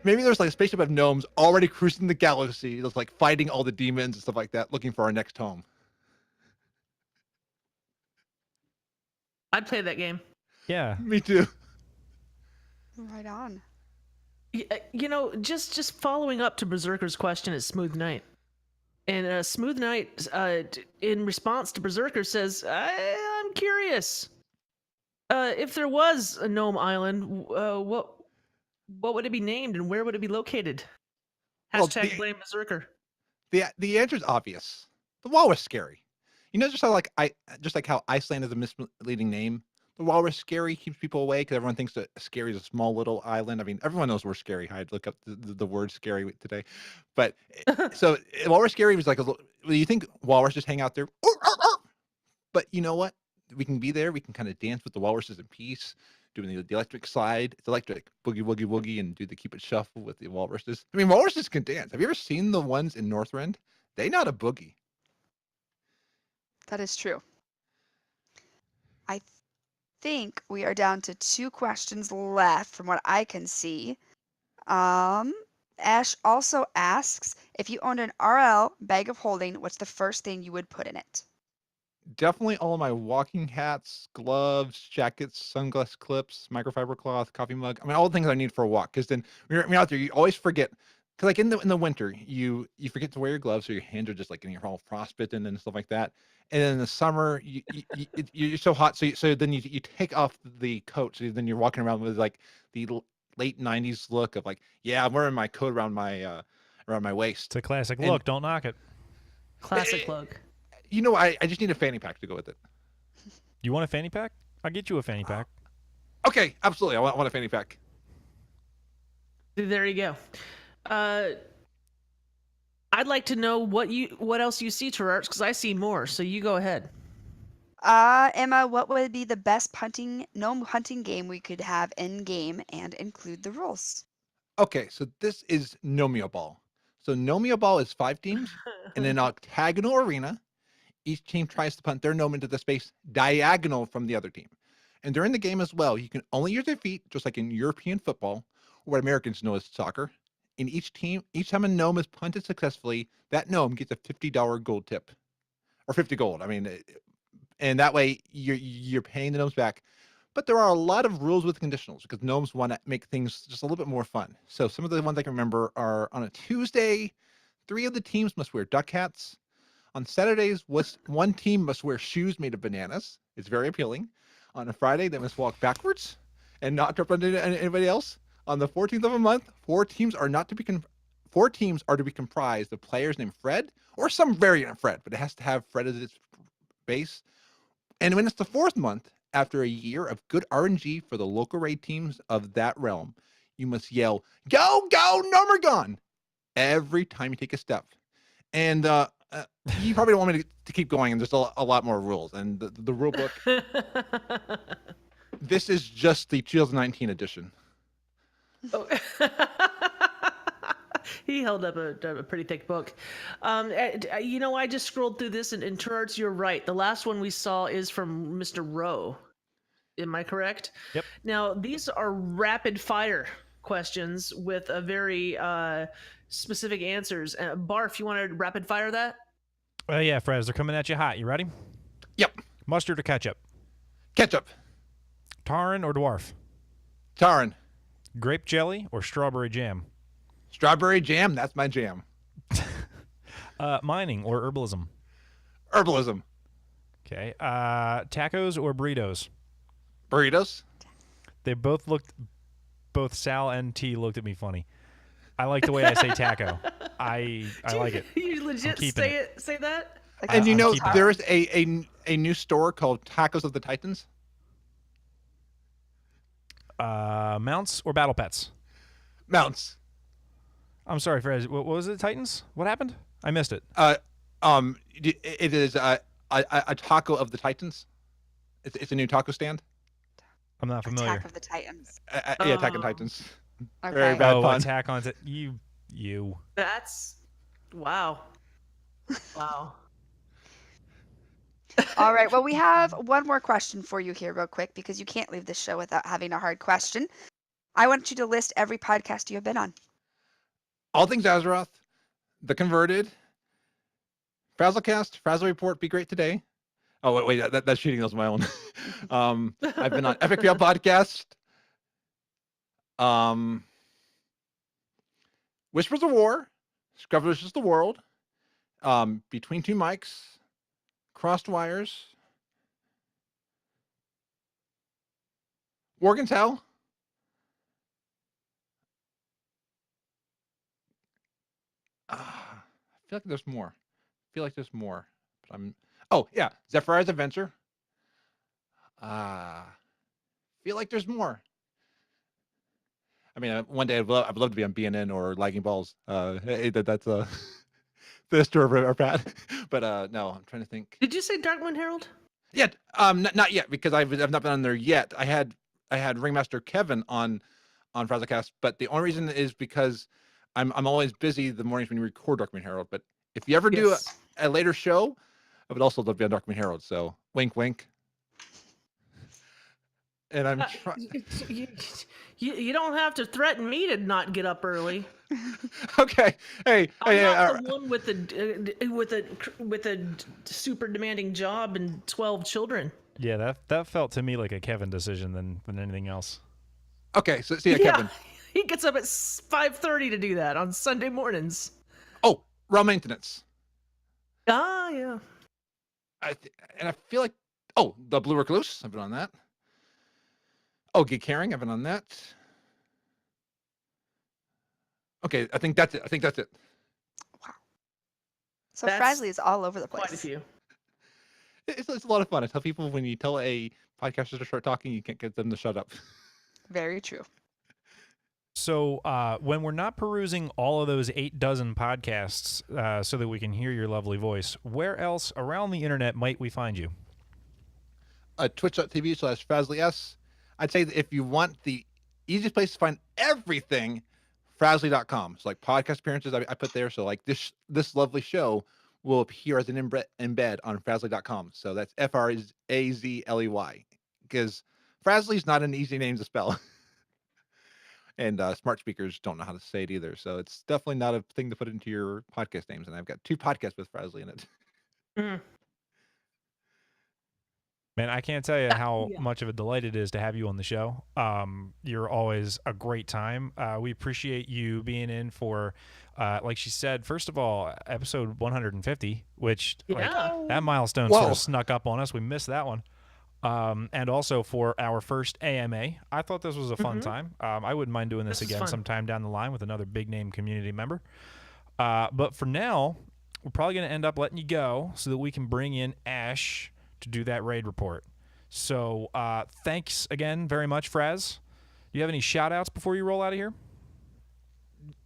Maybe there's like a spaceship of gnomes already cruising the galaxy that's like fighting all the demons and stuff like that, looking for our next home. I'd play that game. Yeah. Me too. Right on. Just following up to Berserker's question is Smooth Knight. And Smooth Knight, in response to Berserker, says, I'm curious. If there was a Gnome Island, what would it be named and where would it be located? Hashtag blame Berserker. The answer is obvious. The walrus scary. Just how Iceland is a misleading name. The walrus scary keeps people away because everyone thinks that scary is a small little island. I mean, everyone knows we're scary. I had to look up the word scary today. But so walrus scary was like you think walrus just hang out there? But you know what? We can be there. We can kind of dance with the walruses in peace, doing the electric slide. It's electric. Boogie, woogie, woogie, and do the Cupid Shuffle with the walruses. I mean, walruses can dance. Have you ever seen the ones in Northrend? They know how to boogie. That is true. I think we are down to 2 questions left from what I can see. Ash also asks, if you owned an RL bag of holding, what's the first thing you would put in it? Definitely all of my walking hats, gloves, jackets, sunglass clips, microfiber cloth, coffee mug. I mean, all the things I need for a walk. Because then when you're out there, you always forget. Because like in the winter, you forget to wear your gloves, so your hands are just like getting all frostbitten and stuff like that. And then in the summer, you're so hot, so then you take off the coat, so then you're walking around with like the late '90s look of like, yeah, I'm wearing my coat around my waist. It's a classic And- look. Don't knock it. Classic look. You know, I just need a fanny pack to go with it. You want a fanny pack? I'll get you a fanny pack. Okay, absolutely. I want a fanny pack. There you go. I'd like to know what else you see, Turarts, because I see more. So you go ahead. Emma, what would be the best gnome hunting game we could have in game and include the rules? Okay, so this is Nomeo Ball. So Nomeo Ball is 5 teams in an octagonal arena. Each team tries to punt their gnome into the space diagonal from the other team. And during the game as well, you can only use your feet, just like in European football, or what Americans know as soccer. In each time a gnome is punted successfully, that gnome gets a $50 gold tip, or 50 gold. I mean, and that way you're paying the gnomes back. But there are a lot of rules with conditionals because gnomes want to make things just a little bit more fun. So some of the ones I can remember are on a Tuesday, 3 of the teams must wear duck hats. On Saturdays, one team must wear shoes made of bananas. It's very appealing. On a Friday, they must walk backwards and not trip into anybody else. On the 14th of a month, 4 teams are to be comprised of players named Fred or some variant of Fred, but it has to have Fred as its base. And when it's the 4th month, after a year of good RNG for the local raid teams of that realm, you must yell, "Go, go, Nomergon!" every time you take a step. And you probably don't want me to keep going, and there's a lot more rules. And the rule book, this is just the 2019 edition. Oh. He held up a pretty thick book. I just scrolled through this, and Turarts, you're right. The last one we saw is from Mr. Rowe. Am I correct? Yep. Now, these are rapid fire questions with a very specific answers. Barf, you want to rapid fire that? Yeah, Fraz, they're coming at you hot. You ready? Yep. Mustard or ketchup? Ketchup. Tarin or dwarf? Tarin. Grape jelly or strawberry jam? Strawberry jam. That's my jam. Mining or herbalism? Herbalism. Okay. Tacos or burritos? Burritos. They both Sal and T looked at me funny. I like the way I say taco. I like it. You legit say that? And you know, keeping it. there is a new store called Tacos of the Titans. Mounts or battle pets? Mounts. I'm sorry, Fraz. What was it? Titans? What happened? I missed it. It is a taco of the Titans. It's a new taco stand. I'm not familiar. Attack of the Titans. Yeah, Attack on Titans. Okay. Very bad pun. Attack on you. That's wow. Wow. All right. Well, we have one more question for you here, real quick, because you can't leave this show without having a hard question. I want you to list every podcast you have been on. All Things Azeroth, The Converted, Frazzlecast, Frazley Report, Be Great Today. Oh, wait, that's cheating. That was my own. I've been on Epic Fail Podcast, Whispers of War, Scrub vs. the World, Between Two Mics, Crossed Wires, Work and Tell, I feel like there's more. But oh yeah, Zephyr's Adventure. Feel like there's more. I mean, one day I'd love to be on BNN or Lagging Balls. That's the story of our Pat. But no, I'm trying to think. Did you say Darkmoon Herald? Yeah, not yet, because I've not been on there yet. I had Ringmaster Kevin on Frazzlecast, but the only reason is because I'm always busy the mornings when you record Darkmoon Herald. But if you ever do a later show, I would also love to be on Darkmoon Herald. So wink, wink. and I'm Uh, trying. you, you don't have to threaten me to not get up early. Okay, hey, I'm hey, not the one with a super demanding job and 12 children. Yeah, that felt to me like a Kevin decision than anything else. okay. So see, Yeah, Kevin. he gets up at 5:30 to do that on Sunday mornings. Oh, raw maintenance. Ah, yeah. And I feel like, oh, the blue recluse. I've been on that. Oh, get caring. I've been on that. Okay, I think that's it. So That's Frazley is all over the place. Quite a few. It's a lot of fun. I tell people when you tell a podcaster to start talking, you can't get them to shut up. Very true. So when we're not perusing all of those 8 dozen podcasts so that we can hear your lovely voice, where else around the internet might we find you? Twitch.tv/FrazleyS. I'd say that if you want the easiest place to find everything, Frazley.com. So like podcast appearances, I put there. So like this lovely show will appear as an embed on Frazley.com. So that's Frazley, because Frazley's not an easy name to spell. And smart speakers don't know how to say it either. So it's definitely not a thing to put into your podcast names. And I've got 2 podcasts with Frazley in it. Mm. Man, I can't tell you how Yeah. much of a delight it is to have you on the show. You're always a great time. We appreciate you being in for, like she said, first of all, episode 150, which like, Yeah. that milestone Whoa. sort of snuck up on us. We missed that one. And also for our first AMA. I thought this was a fun time. I wouldn't mind doing this This is again fun. sometime down the line with another big name community member. But for now, we're probably going to end up letting you go so that we can bring in Ash to do that raid report. So thanks again very much, Fraz. Do you have any shout outs before you roll out of here?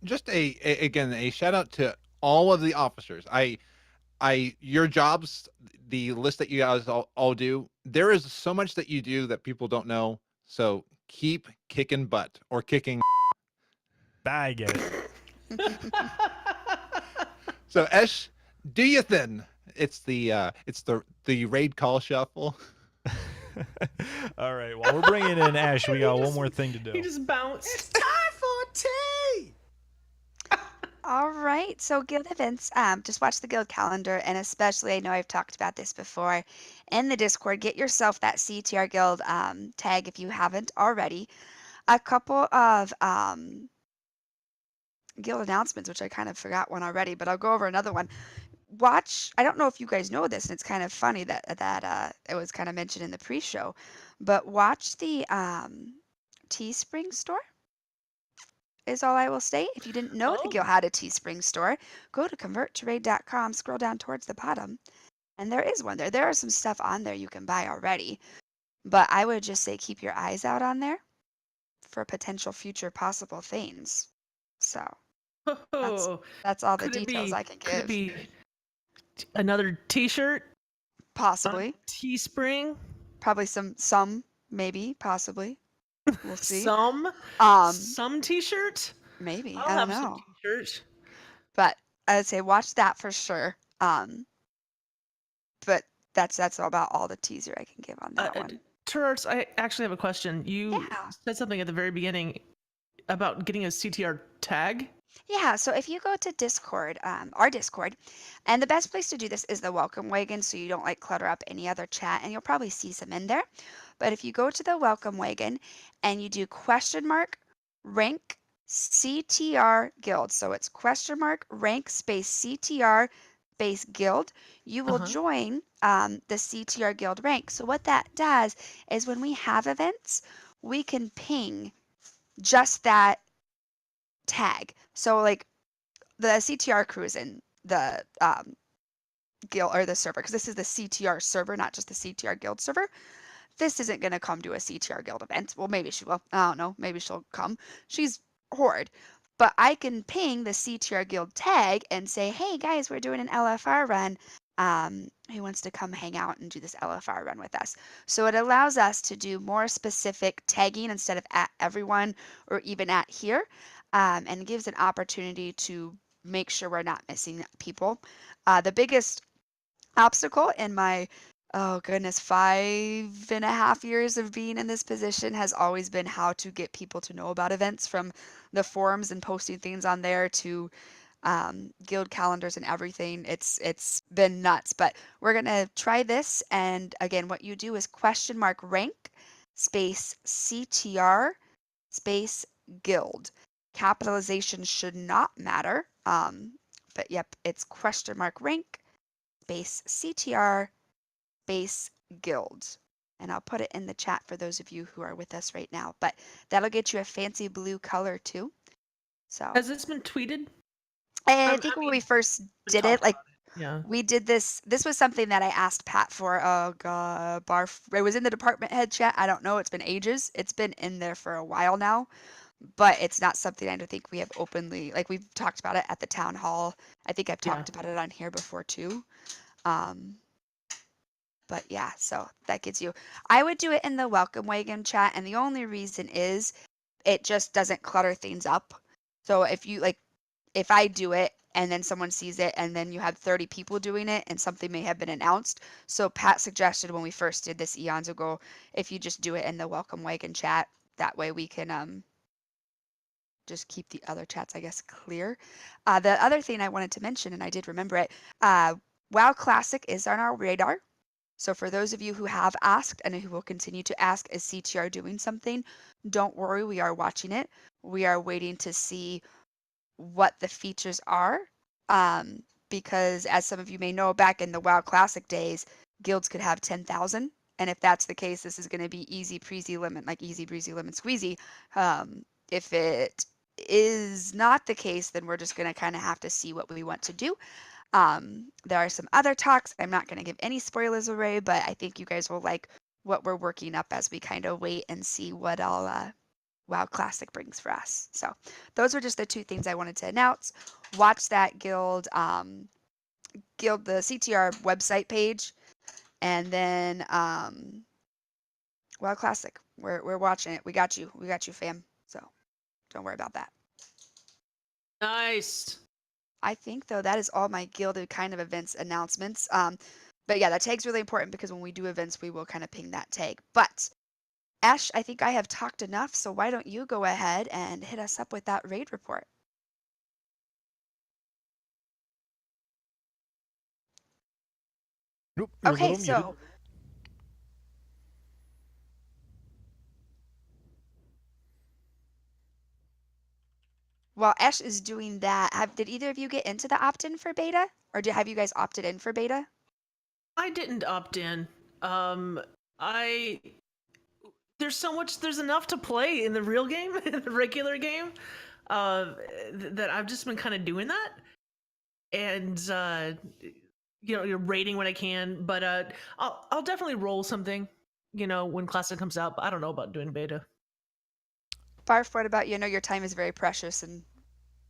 Just a shout out to all of the officers. Your jobs, the list that you guys all do, there is so much that you do that people don't know. So keep kicking butt or kicking. I get it. So Esh, do you thin? It's the raid call shuffle. All right. While we're bringing in Ash, we got one more thing to do. He just bounced. It's time for tea. All right, so guild events, just watch the guild calendar, and especially, I know I've talked about this before, in the Discord, get yourself that CTR Guild tag if you haven't already. A couple of guild announcements, which I kind of forgot one already, but I'll go over another one. Watch, I don't know if you guys know this, and it's kind of funny that it was kind of mentioned in the pre-show, but watch the Teespring store. Is all I will say. If you didn't know the guild had a Teespring store, go to converttoraid.com, scroll down towards the bottom, and there is one there. There are some stuff on there you can buy already, but I would just say keep your eyes out on there for potential future possible things. So Oh, that's all the could it details be- I can Could it give. be another T-shirt? Possibly, Teespring? probably some, maybe, possibly. We'll see. Some T-shirt? Maybe, I'll I don't have know. some T-shirts. But I would say watch that for sure. But that's about all the teaser I can give on that one. Turarts, I actually have a question. You Yeah. said something at the very beginning about getting a CTR tag. Yeah, so if you go to Discord, our Discord, and the best place to do this is the welcome wagon, so you don't like clutter up any other chat, and you'll probably see some in there. But if you go to the welcome wagon and you do rank CTR Guild, so it's rank space CTR base guild, you will join the CTR Guild rank. So what that does is when we have events, we can ping just that tag. So like the CTR crew is in the guild or the server, because this is the CTR server, not just the CTR Guild server. This isn't going to come to a CTR Guild event. Well, maybe she will. I don't know. Maybe she'll come. She's Horde. But I can ping the CTR Guild tag and say, hey guys, we're doing an LFR run. Who wants to come hang out and do this LFR run with us? So it allows us to do more specific tagging instead of at everyone or even at here, and gives an opportunity to make sure we're not missing people. The biggest obstacle in my oh goodness, 5.5 years of being in this position has always been how to get people to know about events, from the forums and posting things on there to guild calendars and everything. It's been nuts, but we're gonna try this. And again, what you do is !rank space CTR space guild. Capitalization should not matter. But yep, it's !rank space CTR space guild. And I'll put it in the chat for those of you who are with us right now. But that'll get you a fancy blue color too. So Has this been tweeted? I think when we first did it, like Yeah. we did this. This was something that I asked Pat for. Oh god, it was in the department head chat. I don't know. It's been ages. It's been in there for a while now, but it's not something I don't think we have openly. Like we've talked about it at the town hall. I think I've talked about it on here before too. But yeah, so that gets you. I would do it in the welcome wagon chat, and the only reason is it just doesn't clutter things up. So if you like, if I do it and then someone sees it and then you have 30 people doing it and something may have been announced. So Pat suggested when we first did this eons ago, if you just do it in the welcome wagon chat, that way we can just keep the other chats, I guess, clear. The other thing I wanted to mention, and I did remember it, WoW Classic is on our radar. So for those of you who have asked and who will continue to ask, is CTR doing something? Don't worry, we are watching it. We are waiting to see what the features are. Because as some of you may know, back in the WoW Classic days, guilds could have 10,000. And if that's the case, this is going to be easy breezy lemon, like easy breezy lemon squeezy. If it is not the case, then we're just going to kind of have to see what we want to do. There are some other talks. I'm not going to give any spoilers away, but I think you guys will like what we're working up as we kind of wait and see what all WoW Classic brings for us. So those were just the two things I wanted to announce. Watch that guild the CTR website page, and then WoW Classic. We're watching it. We got you, fam. So don't worry about that. Nice. I think though that is all my guilded kind of events announcements. But yeah, that tag's really important because when we do events, we will kind of ping that tag. But Ash, I think I have talked enough, so why don't you go ahead and hit us up with that raid report? Nope, you're a Okay, little so muted. while Ash is doing that, did either of you get into the opt-in for beta, or have you guys opted in for beta? I didn't opt in. There's enough to play in the real game, in the regular game, that I've just been kind of doing that, and you're raiding when I can, but I'll definitely roll something, when Classic comes out. But I don't know about doing beta. Barf, what about you? I know your time is very precious and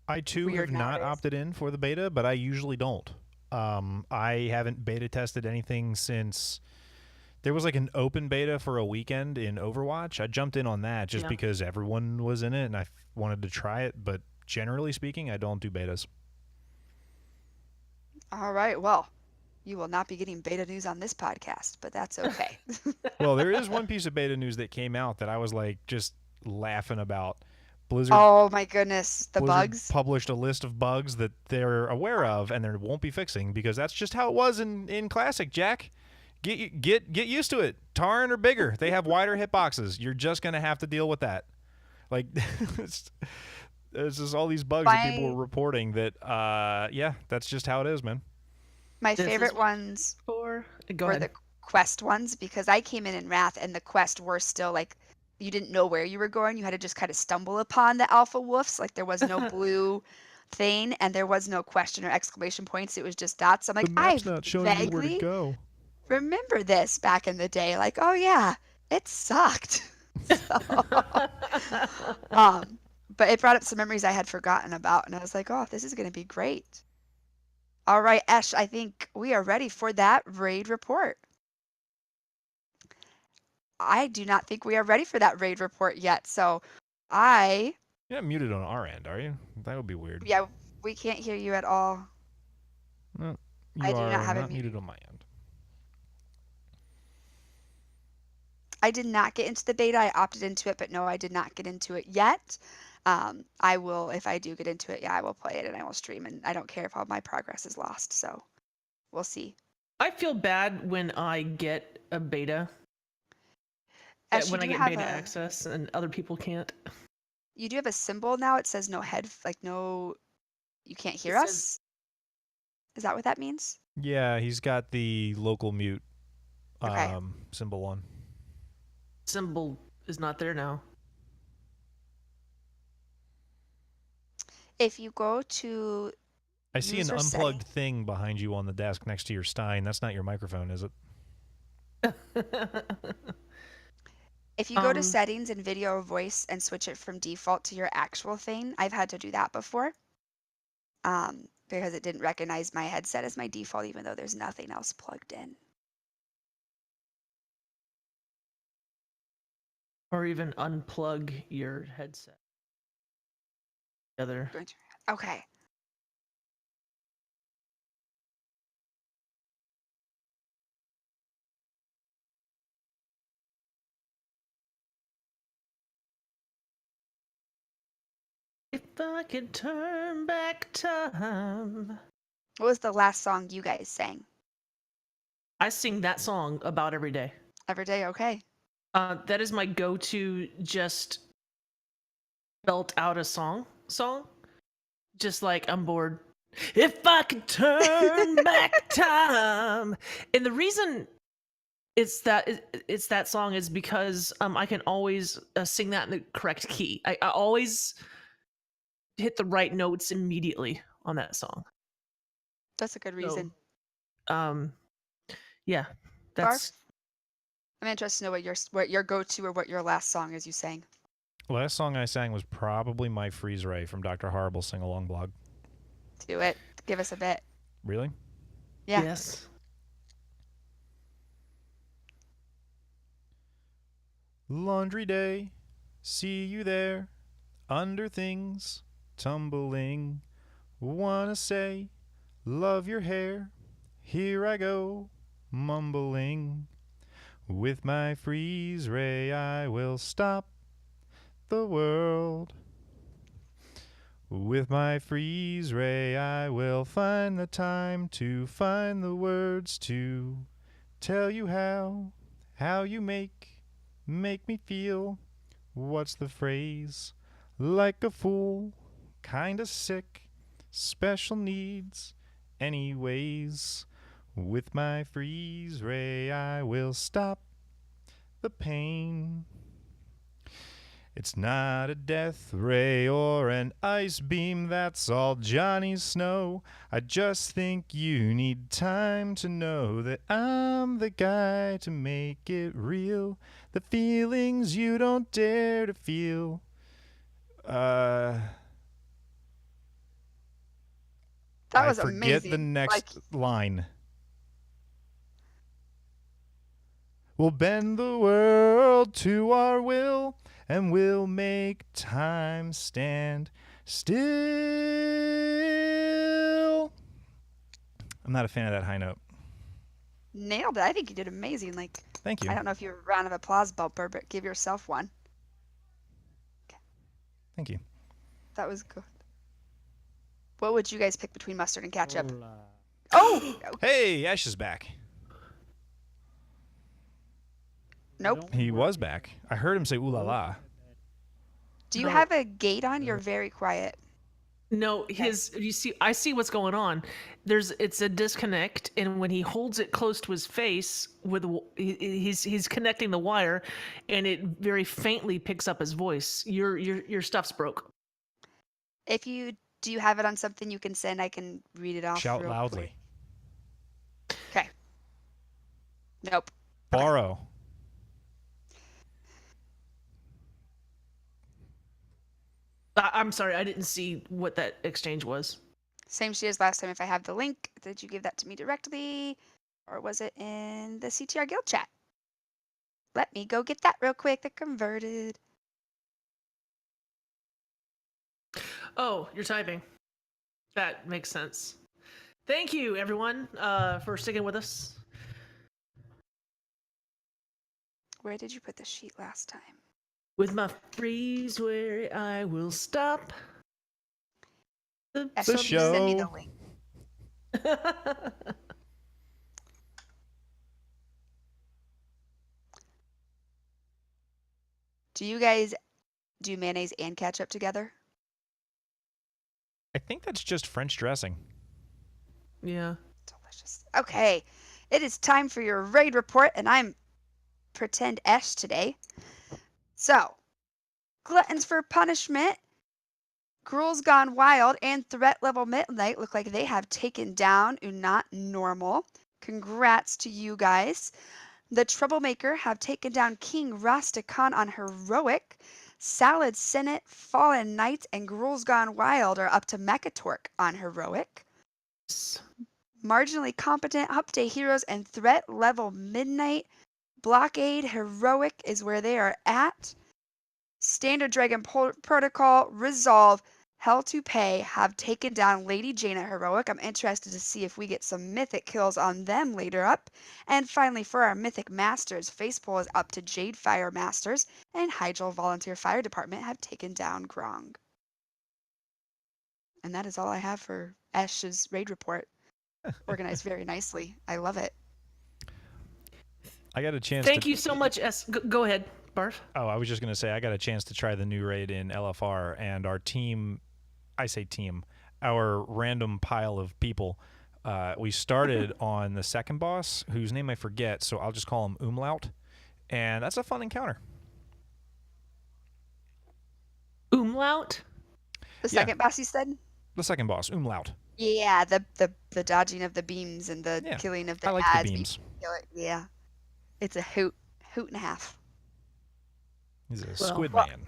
I too weird have not nowadays. opted in for the beta, but I usually don't. I haven't beta tested anything since there was like an open beta for a weekend in Overwatch. I jumped in on that just because everyone was in it and I wanted to try it, but generally speaking, I don't do betas. All right, well, you will not be getting beta news on this podcast, but that's okay. Well, there is one piece of beta news that came out that I was like just laughing about. Blizzard. Oh my goodness, the Blizzard bugs. published a list of bugs that they're aware of and they won't be fixing because that's just how it was in Classic, Jack. Get used to it. Tarn are bigger. They have wider hitboxes. You're just gonna have to deal with that. Like there's just all these bugs that people were reporting that yeah, that's just how it is, man. My favorite ones were the quest ones, because I came in Wrath and the quest were still like you didn't know where you were going. You had to just kind of stumble upon the alpha wolves. Like there was no blue thing and there was no question or exclamation points. It was just dots. I'm like, The map's I not showing you where to vaguely go. remember this back in the day. Like, oh yeah, it sucked. But it brought up some memories I had forgotten about, and I was like, oh, this is going to be great. All right, Esh, I think we are ready for that raid report. I do not think we are ready for that raid report yet, so You're not muted on our end, are you? That would be weird. Yeah, we can't hear you at all. No, I do not have not it muted on my end. I did not get into the beta. I opted into it, but no, I did not get into it yet. I will, if I do get into it, yeah, I will play it and I will stream, and I don't care if all my progress is lost. So we'll see. I feel bad when I get a beta. Ash, When I you do get have beta a, access and other people can't. you do have a symbol now. It says no head, like no, you can't hear It us. says- Is that what that means? Yeah, he's got the local mute Okay. symbol on. Symbol is not there now. If you go to I see an user unplugged setting- thing behind you on the desk next to your Stein. That's not your microphone, is it? If you go to Um, settings and video or voice and switch it from default to your actual thing, I've had to do that before. Because it didn't recognize my headset as my default, even though there's nothing else plugged in. Or even unplug your headset. Together. Okay. If I could turn back time. What was the last song you guys sang? I sing that song about every day. Every day, okay. That is my go-to. Just belt out a song. Just like I'm bored. If I could turn back time, and the reason it's that song is because I can always sing that in the correct key. I always hit the right notes immediately on that song. That's a good reason. So, yeah, that's. Barf? I'm interested to know what your go-to or what your last song is you sang. Last song I sang was probably my Frazley from Dr. Horrible's sing-along blog. Do it. Give us a bit. Really? Yeah. Yes. Laundry day, see you there, under things, tumbling. Wanna say, love your hair, here I go, mumbling. With my freeze ray I will stop the world. With my freeze ray I will find the time to find the words to tell you how you make me feel. What's the phrase? Like a fool, kinda sick, special needs, anyways. With my freeze ray I will stop the pain. It's not a death ray or an ice beam, that's all Johnny Snow. I just think you need time to know that I'm the guy to make it real. The feelings you don't dare to feel. That was I forget amazing. the next line. We'll bend the world to our will, and we'll make time stand still. I'm not a fan of that high note. Nailed it. I think you did amazing. Thank you. I don't know if you're a round of applause bumper, but give yourself one. Thank you. That was good. What would you guys pick between mustard and ketchup? Oh! Hey, Ash is back. Nope. He was back. I heard him say ooh la la. Do you No. have a gate on? You're very quiet. No, I see what's going on. It's a disconnect, and when he holds it close to his face, he's connecting the wire, and it very faintly picks up his voice. Your stuff's broke. Do you have it on something you can send? I can read it off. Shout real loudly. quick. Okay. Nope. Borrow. I'm sorry, I didn't see what that exchange was. Same shit as last time. If I have the link, did you give that to me directly? Or was it in the CTR Guild chat? Let me go get that real quick. The converted. Oh, you're typing. That makes sense. Thank you, everyone, for sticking with us. Where did you put the sheet last time? With my freeze where I will stop. Actually, show. send me the link. Do you guys do mayonnaise and ketchup together? I think that's just French dressing. Yeah. Delicious. Okay, it is time for your raid report, and I'm pretend Esh today. So, Gluttons for Punishment, Gruel's Gone Wild, and Threat Level Midnight look like they have taken down Not Normal. Congrats to you guys. The Troublemaker have taken down King Rastakhan on Heroic. Salad Senate, Fallen Knights, and Gruel's Gone Wild are up to Mechatork on Heroic. Marginally Competent, Update Heroes, and Threat Level Midnight. Blockade, Heroic is where they are at. Standard Dragon Protocol, Resolve, Hell to Pay have taken down Lady Jane at Heroic. I'm interested to see if we get some mythic kills on them later up. And finally, for our mythic masters, Facepole is up to Jade Fire Masters, and Hydral Volunteer Fire Department have taken down Grong. And that is all I have for Esh's raid report. Organized very nicely. I love it. I got a chance Thank to... you so much, S. Go ahead, Barf. Oh, I was just going to say, I got a chance to try the new raid in LFR, and our team, I say team, our random pile of people, we started on the second boss, whose name I forget, so I'll just call him Umlaut, and that's a fun encounter. Umlaut? The second boss you said? The second boss, Umlaut. Yeah, the dodging of the beams and the killing of the I like ads. the beams. Yeah. It's a hoot and a half. He's a squid man.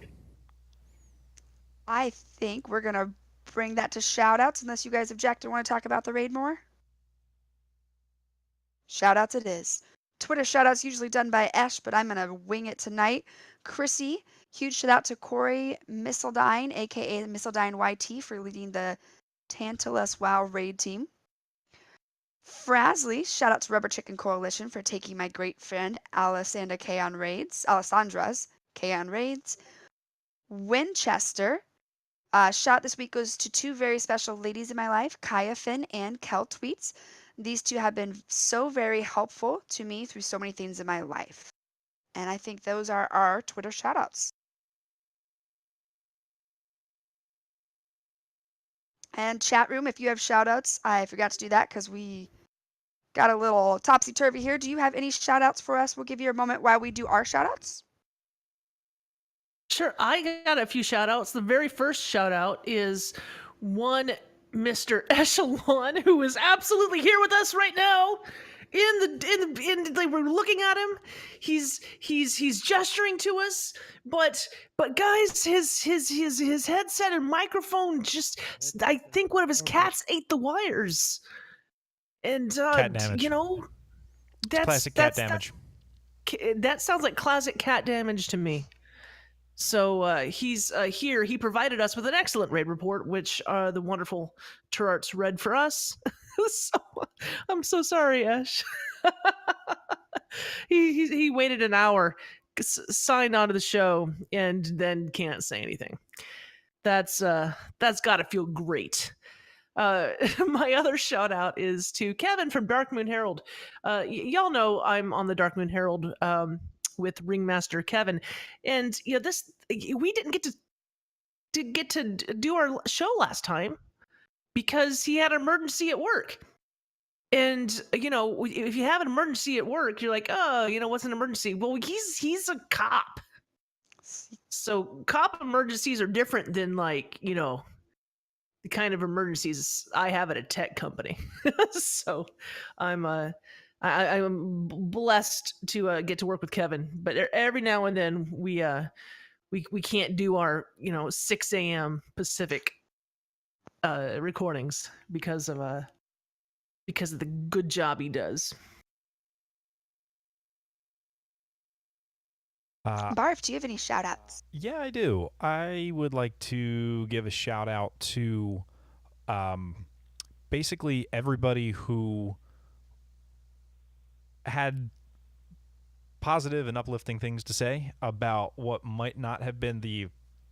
I think we're going to bring that to shout-outs, unless you guys object and want to talk about the raid more. Shout-outs it is. Twitter shout-outs usually done by Esh, but I'm going to wing it tonight. Chrissy, huge shout-out to Corey Missildine, a.k.a. Missildine YT, for leading the Tantalus WoW raid team. Frazley, shout out to Rubber Chicken Coalition for taking my great friend Alessandra's K on raids. Winchester, shout this week goes to two very special ladies in my life, Kaya Finn and Kel Tweets. These two have been so very helpful to me through so many things in my life. And I think those are our Twitter shout outs. And chat room, if you have shout outs, I forgot to do that because we got a little topsy-turvy here. Do you have any shout-outs for us? We'll give you a moment while we do our shout-outs. Sure, I got a few shout-outs. The very first shout-out is one Mr. Eshelon, who is absolutely here with us right now. We're looking at him. He's gesturing to us, but guys, his headset and microphone just, I think one of his cats ate the wires. And cat damage. You know, that's classic cat damage. That sounds like classic cat damage to me. So he's here. He provided us with an excellent raid report, which the wonderful Turarts read for us. So, I'm so sorry, Ash. he waited an hour, signed on to the show, and then can't say anything. That's got to feel great. My other shout out is to Kevin from Dark Moon Herald. Y'all know I'm on the Dark Moon Herald with Ringmaster Kevin, and we didn't get to do our show last time because he had an emergency at work. And if you have an emergency at work, you're like, oh, what's an emergency? Well, he's a cop, so cop emergencies are different than the kind of emergencies I have at a tech company. So I'm blessed to get to work with Kevin, but every now and then we can't do our 6 a.m. Pacific recordings because of the good job he does. Barf, do you have any shout outs? Yeah, I do. I would like to give a shout out to basically everybody who had positive and uplifting things to say about what might not have been the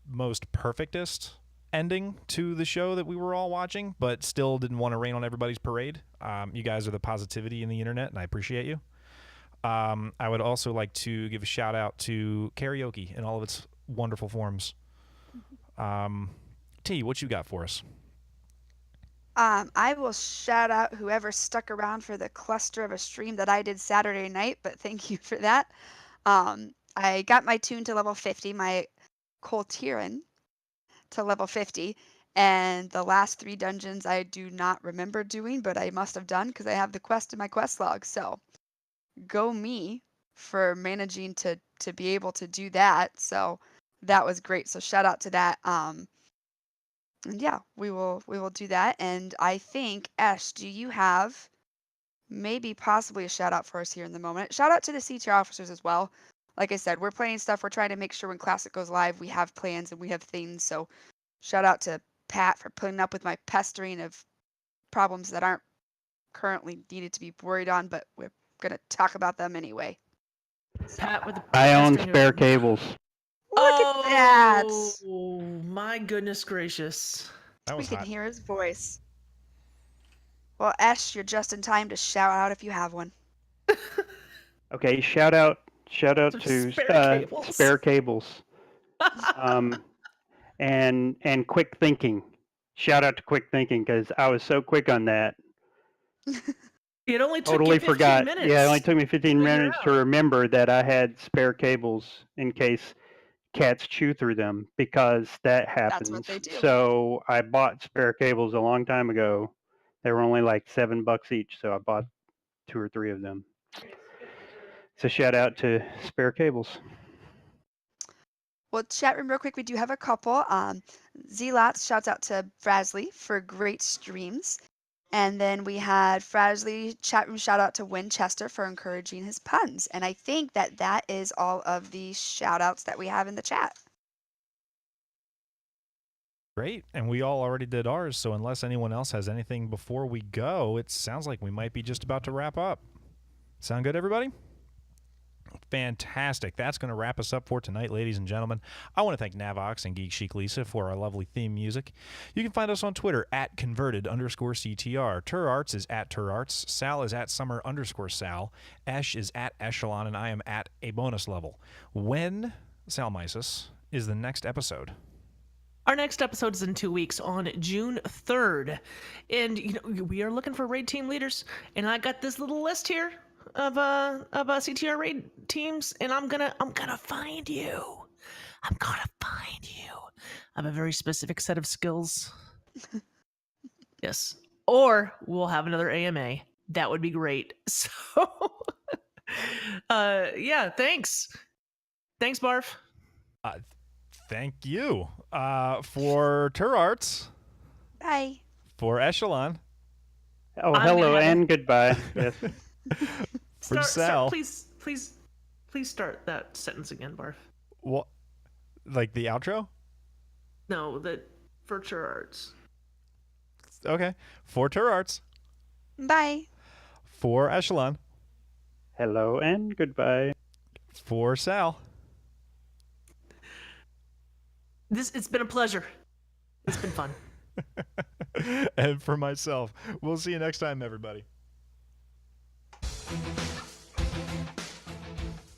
most perfectest ending to the show that we were all watching, but still didn't want to rain on everybody's parade. You guys are the positivity in the internet, and I appreciate you. I would also like to give a shout out to karaoke in all of its wonderful forms. T, what you got for us? I will shout out whoever stuck around for the cluster of a stream that I did Saturday night, but thank you for that. I got my tune to level 50, my Coltiran to level 50, and the last 3 dungeons I do not remember doing, but I must have done because I have the quest in my quest log. So go me for managing to be able to do that. So that was great. So shout out to that. And yeah, we will do that. And I think, Esh, do you have maybe possibly a shout out for us here in the moment? Shout out to the CTR officers as well. Like I said, we're playing stuff. We're trying to make sure when Classic goes live, we have plans and we have things. So shout out to Pat for putting up with my pestering of problems that aren't currently needed to be worried on, but we're going to talk about them anyway. Pat with the I own pestering spare of- cables. Look at that. Oh my goodness gracious! That We was can hot. hear his voice. Well, Esh, you're just in time to shout out if you have one. Okay, shout out Some to spare cables. spare cables. And quick thinking. Shout out to quick thinking because I was so quick on that. It only took Totally you 15 forgot. minutes. Yeah, it only took me 15 figure minutes to out. remember that I had spare cables in case cats chew through them because that happens. That's what they do. So I bought spare cables a long time ago. They were only like $7 each, so I bought 2 or 3 of them. So shout out to spare cables. Well, chat room real quick, we do have a couple. Zealots shouts out to Frazley for great streams. And then we had Frazley chat room shout out to Winchester for encouraging his puns. And I think that is all of the shout outs that we have in the chat. Great. And we all already did ours, so unless anyone else has anything before we go, it sounds like we might be just about to wrap up. Sound good, everybody? Fantastic. That's going to wrap us up for tonight, ladies and gentlemen. I want to thank Navox and Geek Chic Lisa for our lovely theme music. You can find us on Twitter at converted_CTR. Turarts is at Turarts. Sal is at summer_Sal. Esh is at Eshelon, and I am at a bonus level. When, Salmisis, is the next episode? Our next episode is in 2 weeks on June 3rd. And we are looking for raid team leaders. And I got this little list here of CTR raid teams, and I'm gonna find you. I'm gonna find you. I have a very specific set of skills. Yes. Or we'll have another AMA. That would be great. So yeah, thanks. Thanks, Barf. Thank you. For Turarts, Bye. for Eshelon, Oh, I'm hello gonna have and goodbye. Yes. for Sal. Please start that sentence again, Barf. What? Like the outro? No, that for Turarts. Okay. For Turarts, Bye. for Eshelon, Hello and goodbye. for Sal. It's been a pleasure. It's been fun. And for myself. We'll see you next time, everybody.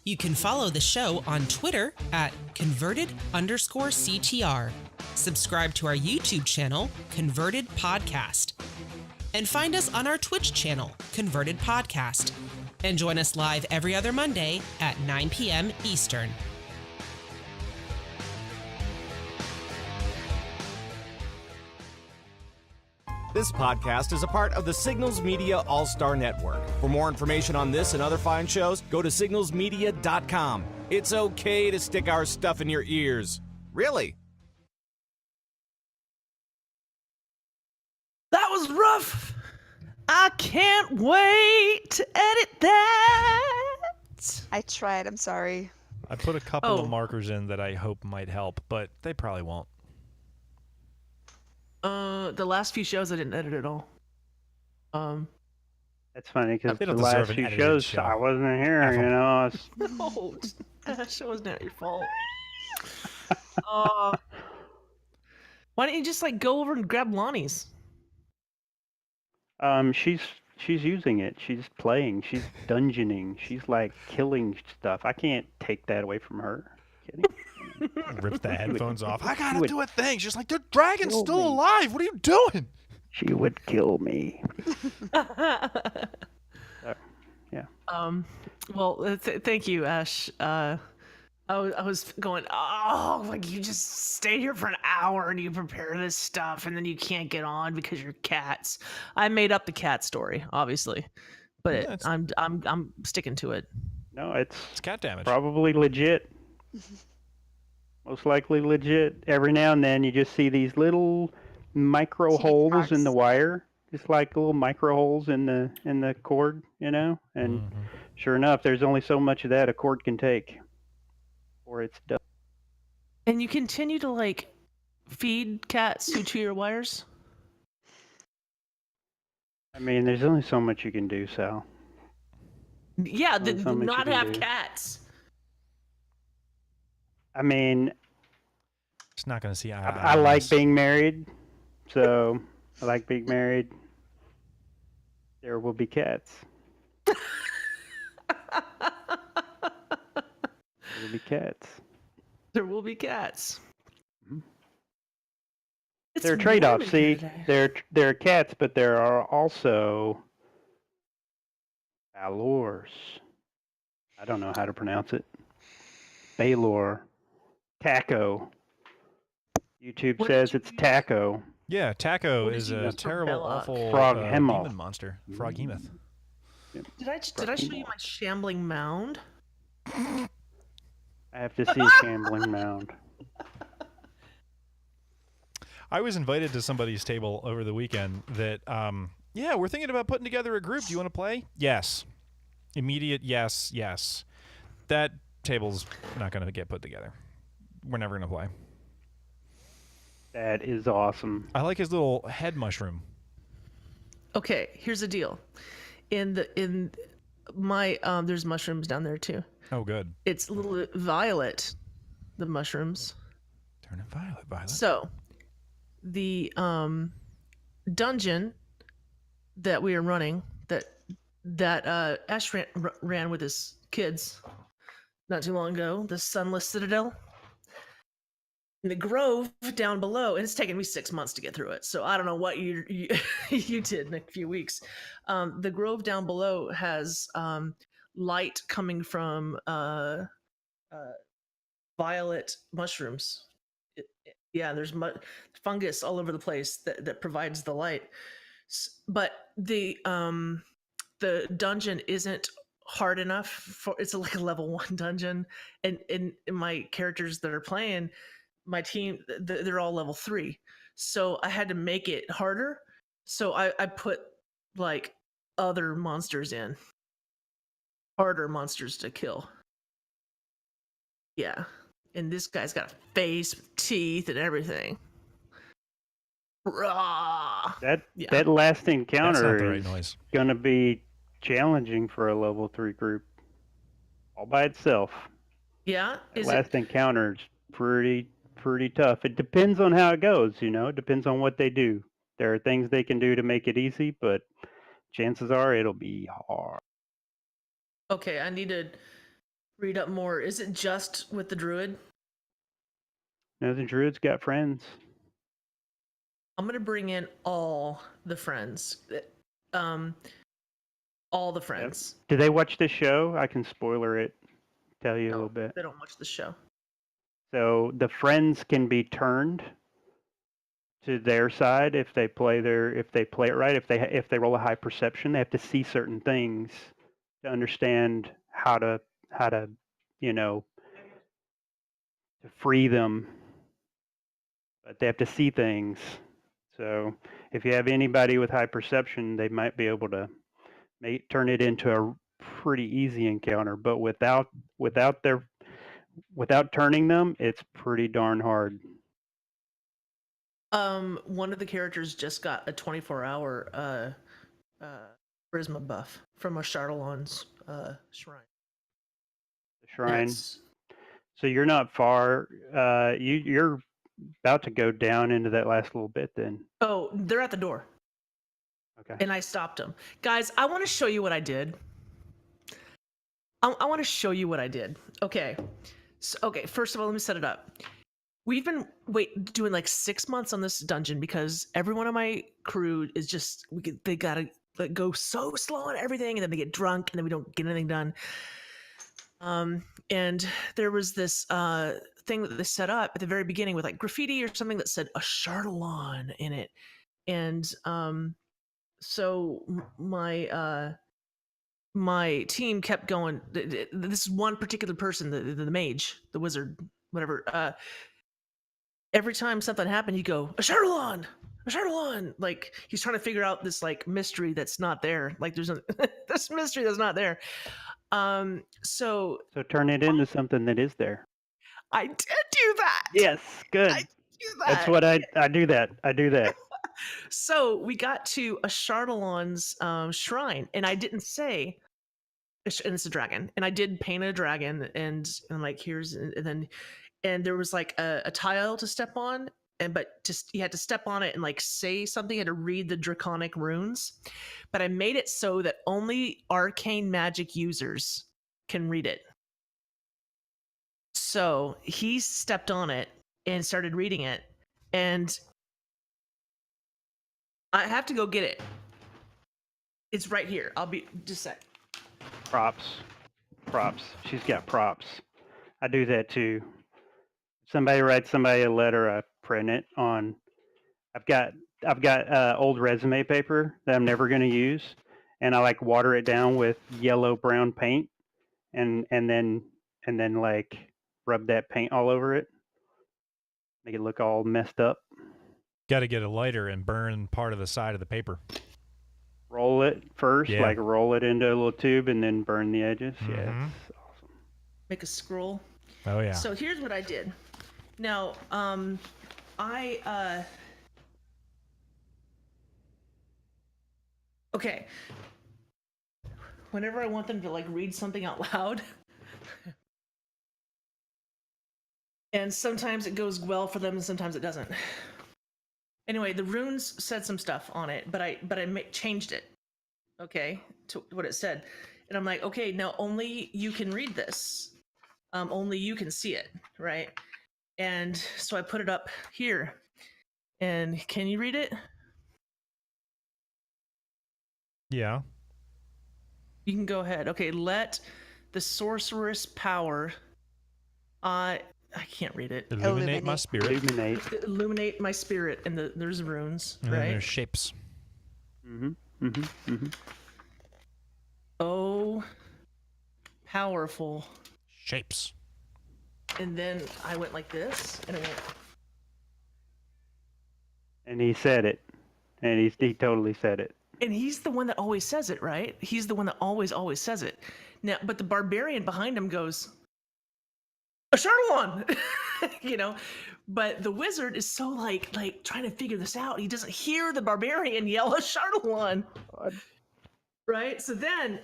You can follow the show on Twitter at converted_CTR. Subscribe to our YouTube channel, Converted Podcast. And find us on our Twitch channel, Converted Podcast. And join us live every other Monday at 9 p.m. Eastern. This podcast is a part of the Signals Media All-Star Network. For more information on this and other fine shows, go to signalsmedia.com. It's okay to stick our stuff in your ears. Really. That was rough. I can't wait to edit that. I tried. I'm sorry. I put a couple Oh. of markers in that I hope might help, but they probably won't. The last few shows I didn't edit at all. That's funny because They the don't deserve last an few edited shows show. I wasn't here. F 'em. You know, No, that wasn't not your fault. Why don't you just like go over and grab Lonnie's? she's using it. She's playing. She's dungeoning. She's like killing stuff. I can't take that away from her. Kidding? Rips the headphones off. I She gotta would do a thing. She's like, the dragon's kill still me. alive. What are you doing? She would kill me. Yeah. Well, thank you, Ash. I was going, oh, like you just stay here for an hour and you prepare this stuff, and then you can't get on because you're cats. I made up the cat story, obviously, but Yeah, it's- I'm sticking to it. No, it's cat damage. probably legit. Most likely legit. Every now and then you just see these little micro holes in the wire. Just like little micro holes in the cord, you know? And sure enough, there's only so much of that a cord can take. Or it's done. And you continue to like feed cats who chew your wires? I mean, there's only so much you can do, Sal. Yeah, Only so much you not can have do. cats. I mean, It's not gonna see. I like being married, so I like being married. There will be cats. There will be cats. There will be cats. It's There are warm trade-offs. in See, here today. there are cats, but there are also Balors. I don't know how to pronounce it. Balor. Taco. YouTube What did says you it's use? taco. Yeah, Taco What did is you a use for terrible, Belloc? awful Frog demon Hemoth. monster. Froghemoth. Did I show you my shambling mound? I have to see a shambling mound. I was invited to somebody's table over the weekend that, yeah, we're thinking about putting together a group. Do you want to play? Yes. Immediate yes, yes. That table's not going to get put together. We're never going to play. That is awesome. I like his little head mushroom. Okay, here's the deal. In my there's mushrooms down there too. Oh, good. It's little violet, the mushrooms. Turn it violet, violet. So, the dungeon that we are running, that Ash ran with his kids not too long ago, the Sunless Citadel. In the grove down below, and it's taken me 6 months to get through it, so I don't know what you you did in a few weeks. The grove down below has light coming from violet mushrooms. Yeah, there's fungus all over the place that provides the light. But the dungeon isn't hard enough for it's like a level 1 dungeon, and my characters that are playing my team, they're all level 3, so I had to make it harder. So I put like other monsters in, harder monsters to kill. Yeah, and this guy's got a face with teeth and everything. Rah! That Yeah. that last That's not encounter the right is noise. gonna be challenging for a level 3 group all by itself. Yeah, That is last encounter is pretty tough. It depends on how it goes, you know. It depends on what they do. There are things they can do to make it easy, but chances are it'll be hard. okay? I need to read up more. Is it just with the druid? Now the druid's got friends. I'm gonna bring in all the friends. All the friends. Do they watch this show? I can spoiler it. Tell you a little bit. They don't watch the show. So the friends can be turned to their side if they play it right. If they roll a high perception, they have to see certain things to understand how to you know, to free them. But they have to see things. So if you have anybody with high perception, they might be able to turn it into a pretty easy encounter. But without turning them, it's pretty darn hard. One of the characters just got a 24-hour charisma buff from Eshelon's shrine. The shrine. That's- So you're not far. You're about to go down into that last little bit then. Oh, they're at the door. Okay. And I stopped them. Guys, I want to show you what I did. I want to show you what I did. Okay. So, okay, first of all, let me set it up. We've been doing like 6 months on this dungeon because everyone on my crew is just they gotta like go so slow on everything, and then they get drunk, and then we don't get anything done. And there was this thing that they set up at the very beginning with like graffiti or something that said Eshelon in it, and so my team kept going. This one particular person, the mage, the wizard, whatever. Every time something happened, he'd go Eshelon, Eshelon. Like he's trying to figure out this like mystery that's not there. Like there's this mystery that's not there. So turn it into something that is there. I did do that. Yes, good. I do that. That's what I do that. I do that. So we got to Eshelon's shrine, and I didn't say, and it's a dragon, and I did paint a dragon, and I'm like, here's, and there was like a tile to step on, but just you had to step on it and like say something. You had to read the draconic runes, but I made it so that only arcane magic users can read it. So he stepped on it and started reading it, and I have to go get it. It's right here. I'll be just a sec. Props. She's got props. I do that too. Somebody writes somebody a letter, I print it on. I've got old resume paper that I'm never going to use, and I like water it down with yellow brown paint, and then like rub that paint all over it, make it look all messed up. Got to get a lighter and burn part of the side of the paper. Roll it first, Yeah. like roll it into a little tube, and then burn the edges. Mhm. Yeah, it's awesome. Make a scroll. Oh yeah. So here's what I did. Now, okay. Whenever I want them to like read something out loud, and sometimes it goes well for them, and sometimes it doesn't. Anyway, the runes said some stuff on it, but I changed it, okay, to what it said, and I'm like, okay, now only you can read this, only you can see it, right? And so I put it up here, and can you read it? Yeah. You can go ahead. Okay, let the sorceress power. I can't read it. Illuminate my spirit. Illuminate my spirit, and there's runes, And then right? there's shapes. Oh, powerful. Shapes. And then I went like this, and I went. And he said it, and he totally said it. And he's the one that always says it, right? He's the one that always says it. Now, but the barbarian behind him goes, Eshelon, you know. But the wizard is so like trying to figure this out. He doesn't hear the barbarian yell Eshelon, right? So then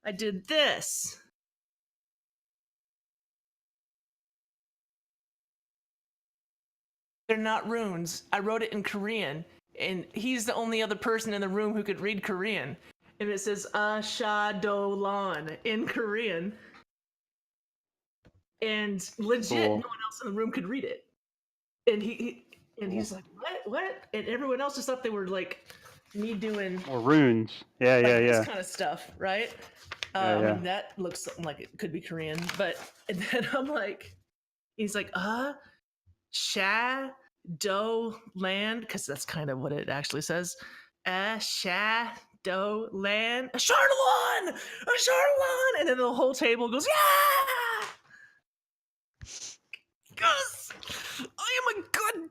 I did this. They're not runes. I wrote it in Korean, and he's the only other person in the room who could read Korean. And it says Eshelon in Korean. And legit, Cool. no one else in the room could read it. And he's like, what? And everyone else just thought they were like me doing Or runes. Yeah, like yeah, yeah. this kind of stuff, right? Yeah, I yeah. mean, that looks something like it could be Korean, but and then I'm like, he's like, Shadow Land, because that's kind of what it actually says. Shadow Land, Eshelon, and then the whole table goes, yeah, because I am a good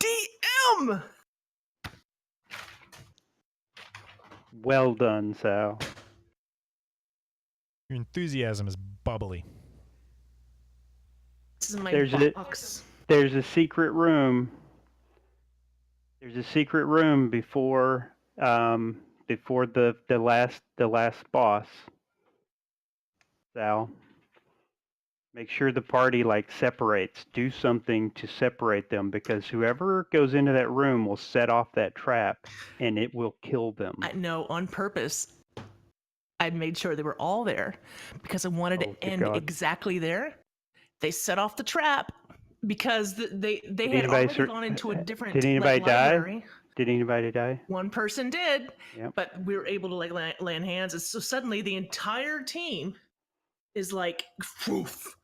DM. Well done, Sal. Your enthusiasm is bubbly. This is my There's box. There's a secret room. There's a secret room before the last boss. Sal, make sure the party like separates. Do something to separate them, because whoever goes into that room will set off that trap and it will kill them. I know, on purpose. I made sure they were all there because I wanted to end exactly there. They set off the trap because they had already gone into a different library. Did anybody die? One person did, Yep. but we were able to like land hands, and so suddenly the entire team is like, poof,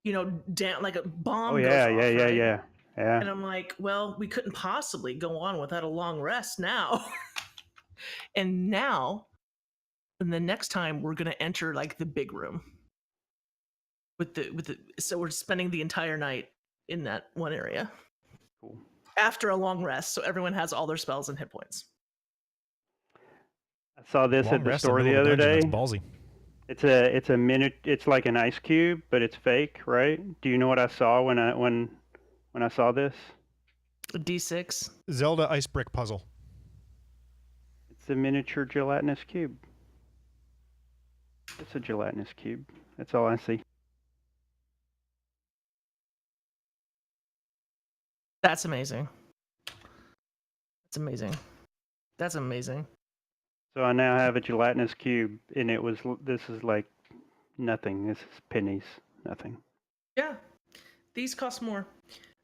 down like a bomb. Oh yeah, goes off, right? yeah. And I'm like, well, we couldn't possibly go on without a long rest now. And now, and the next time we're gonna enter like the big room with the so we're spending the entire night in that one area. Cool. After a long rest, so everyone has all their spells and hit points. I saw this at the store the other day. That's ballsy. It's a minute. It's like an ice cube, but it's fake, right? Do you know what I saw when I saw this? A D6 Zelda ice brick puzzle. It's a miniature gelatinous cube. It's a gelatinous cube. That's all I see. That's amazing. That's amazing. That's amazing. So I now have a gelatinous cube, and this is like nothing. This is pennies. Nothing. Yeah. These cost more.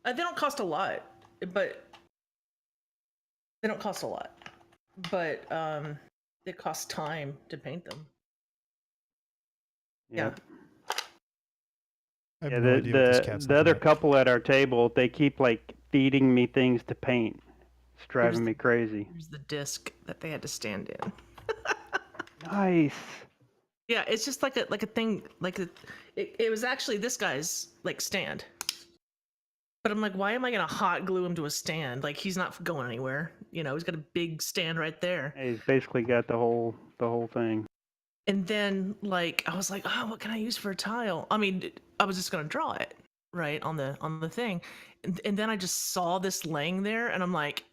They don't cost a lot, but it costs time to paint them. Yeah. I have no idea what this cat's the looking other at. couple at our table, they keep like feeding me things to paint. It's driving me crazy. Here's the disc that they had to stand in. Nice. Yeah, it's just like a thing, it was actually this guy's like stand. But I'm like, why am I gonna hot glue him to a stand? Like, he's not going anywhere. He's got a big stand right there. He's basically got the whole thing. And then like I was like, oh, what can I use for a tile? I mean, I was just gonna draw it right on the thing, and then I just saw this laying there, and I'm like,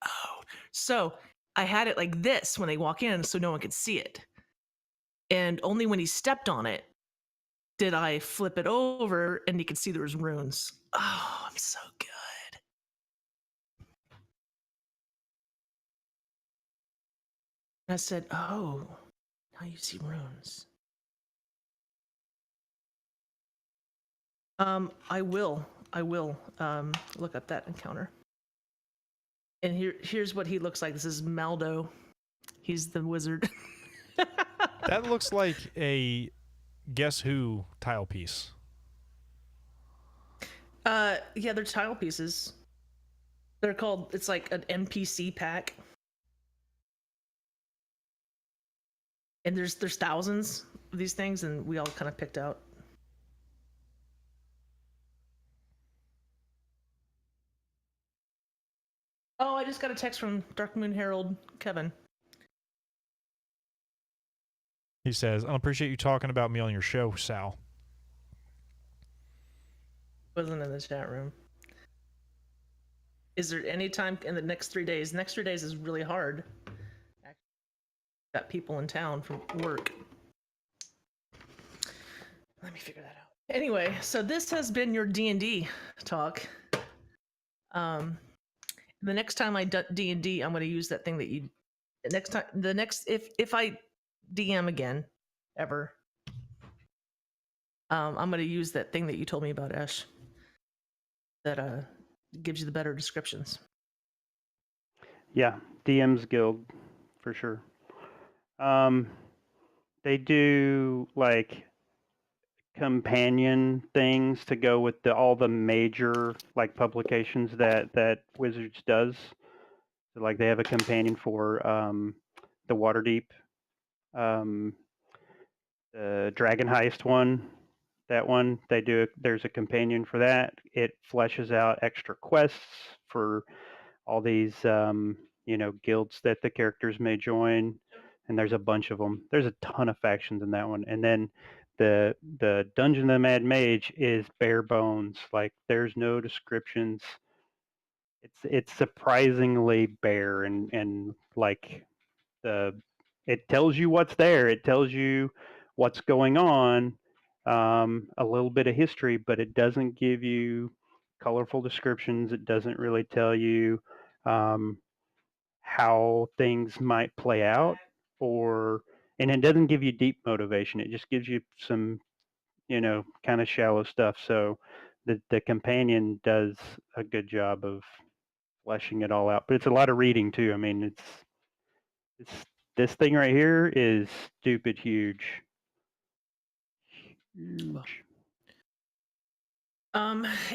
oh. So I had it like this when they walk in, so no one could see it. And only when he stepped on it did I flip it over, and you could see there was runes. Oh, I'm so good. And I said, oh, now you see runes. I will look up that encounter. And here's what he looks like. This is Maldo. He's the wizard. That looks like a Guess Who tile piece. Yeah, they're tile pieces. They're called, it's like an NPC pack. And there's thousands of these things, and we all kind of picked out. Oh, I just got a text from Dark Moon Herald Kevin. He says, I appreciate you talking about me on your show, Sal. Wasn't in the chat room. Is there any time in the next 3 days? Next 3 days is really hard. Got people in town from work. Let me figure that out. Anyway, so this has been your D&D talk. The next time I do D&D, I'm going to use that thing that you. Next time, if I DM again, ever, I'm going to use that thing that you told me about, Esh. That gives you the better descriptions. Yeah, DM's Guild, for sure. They do like companion things to go with all the major like publications that Wizards does. So, like they have a companion for the Waterdeep, the Dragon Heist one. That one there's a companion for that. It fleshes out extra quests for all these guilds that the characters may join, and there's a bunch of them. There's a ton of factions in that one, and then the Dungeon of the Mad Mage is bare bones. Like there's no descriptions. It's surprisingly bare and like it tells you what's there. It tells you what's going on, a little bit of history, but it doesn't give you colorful descriptions. It doesn't really tell you how things might play out, and it doesn't give you deep motivation. It just gives you some, kind of shallow stuff. So the companion does a good job of fleshing it all out, but it's a lot of reading too. I mean, it's this thing right here is stupid huge. Huge.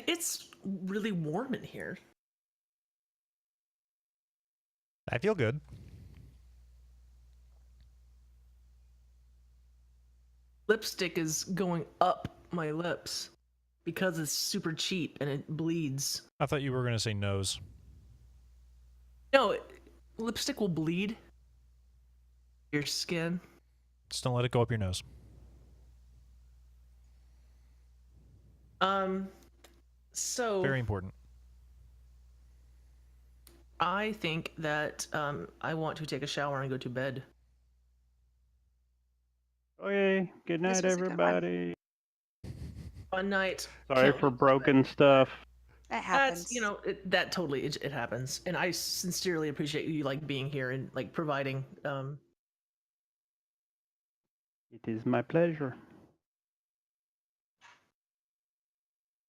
It's really warm in here. I feel good. Lipstick is going up my lips because it's super cheap and it bleeds. I thought you were going to say nose. No, lipstick will bleed your skin. Just don't let it go up your nose. So Very important. I think that I want to take a shower and go to bed. Okay, good night, was a good one. everybody. Fun night. Sorry Can't for wait to broken bed. stuff. It happens. That's, that totally it happens, and I sincerely appreciate you being here and providing. It is my pleasure.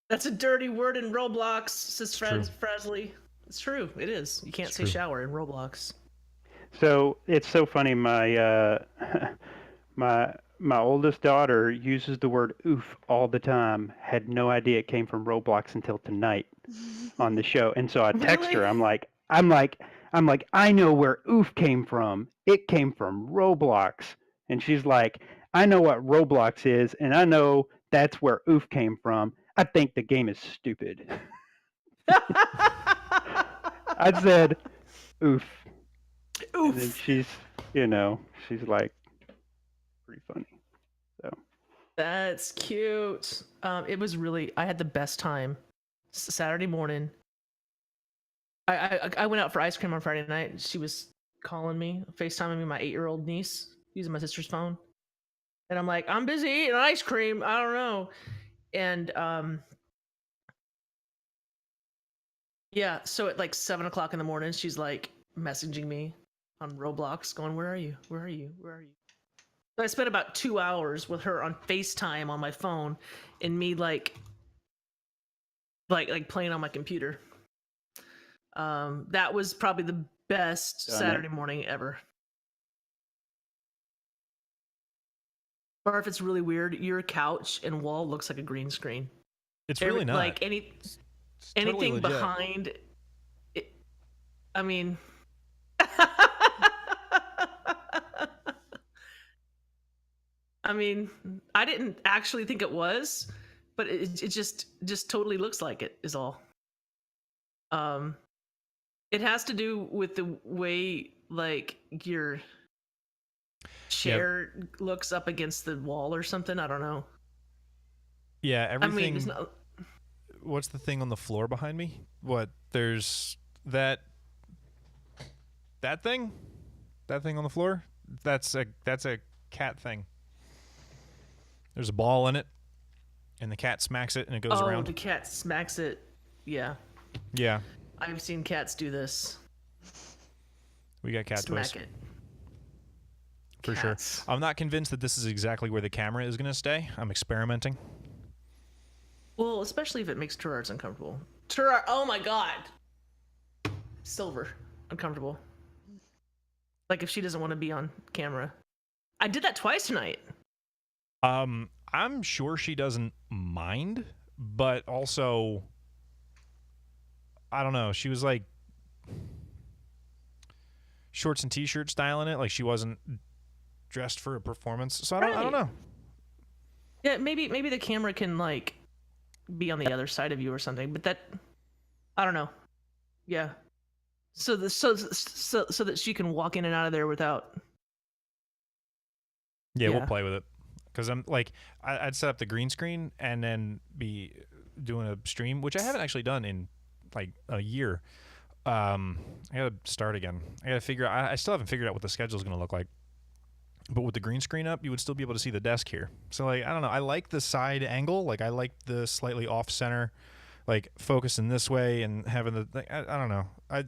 That's a dirty word in Roblox, says true. Frazley. It's true. It is. You can't It's say true. shower in Roblox. So it's so funny. My my oldest daughter uses the word "oof" all the time. Had no idea it came from Roblox until tonight on the show. And so I text her. Really? I'm like, I know where "oof" came from. It came from Roblox. And she's like, I know what Roblox is, and I know that's where "oof" came from. I think the game is stupid. I said, "oof." And then Oof. she's like, pretty funny. So That's cute. It was really. I had the best time. Saturday morning. I went out for ice cream on Friday night. She was calling me, FaceTiming me, my 8-year-old niece, using my sister's phone. And I'm like, I'm busy eating ice cream. I don't know. And yeah, so at like 7 o'clock in the morning, she's like messaging me on Roblox, going, "Where are you? Where are you? Where are you?" So I spent about 2 hours with her on FaceTime on my phone, and me like playing on my computer. That was probably the best Done it. Saturday morning ever. Or if it's really weird, your couch and wall looks like a green screen. It's really not. Like It's anything totally legit. behind it. I mean, I didn't actually think it was, but it just totally looks like it is all. It has to do with the way like your chair looks up against the wall or something. I don't know. Yeah, everything. I mean, it's not. What's the thing on the floor behind me? What? There's that thing? That thing on the floor? That's a cat thing. There's a ball in it, and the cat smacks it, and it goes around. Oh, the cat smacks it. Yeah. Yeah. I've seen cats do this. We got cat Smack toys. it. For Cats. sure. I'm not convinced that this is exactly where the camera is going to stay. I'm experimenting. Well, especially if it makes Turarts uncomfortable. Oh my god. Silver. Uncomfortable. Like if she doesn't want to be on camera. I did that twice tonight. I'm sure she doesn't mind, but also, I don't know. She was like shorts and t-shirt styling it, like she wasn't dressed for a performance. So I don't know. Yeah, maybe the camera can like be on the other side of you or something, but that I don't know. Yeah. So that she can walk in and out of there without. Yeah, we'll play with it. Because I'm like, I'd set up the green screen and then be doing a stream, which I haven't actually done in like a year. I gotta start again. I gotta figure out. I still haven't figured out what the schedule is gonna look like. But with the green screen up, you would still be able to see the desk here. So like, I don't know. I like the side angle. Like I like the slightly off center, like focusing this way and having the. I don't know.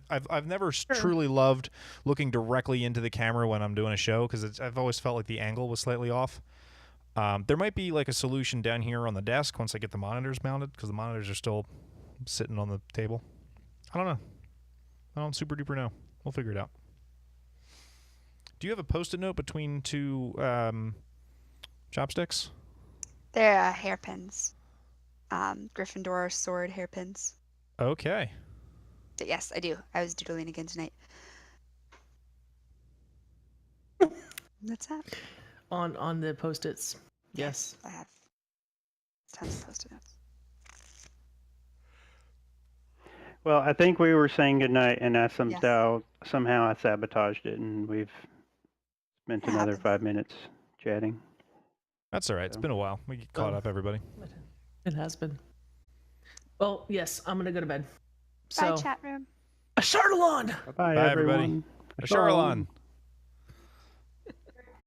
I've never truly loved looking directly into the camera when I'm doing a show because I've always felt like the angle was slightly off. There might be like a solution down here on the desk once I get the monitors mounted because the monitors are still sitting on the table. I don't know. I don't super duper know. We'll figure it out. Do you have a post-it note between two chopsticks? They're hairpins. Gryffindor sword hairpins. Okay. But yes, I do. I was doodling again tonight. That's that. On the post-its. Yes. I have tons of post-it notes. Well, I think we were saying goodnight, and I somehow I sabotaged it, and we've spent another 5 minutes chatting. That's all right. It's been a while. We get caught up, everybody. It has been. Well, yes, I'm gonna go to bed. Bye, So, chat room. Eshelon! Bye, Bye, everyone. everybody. Eshelon.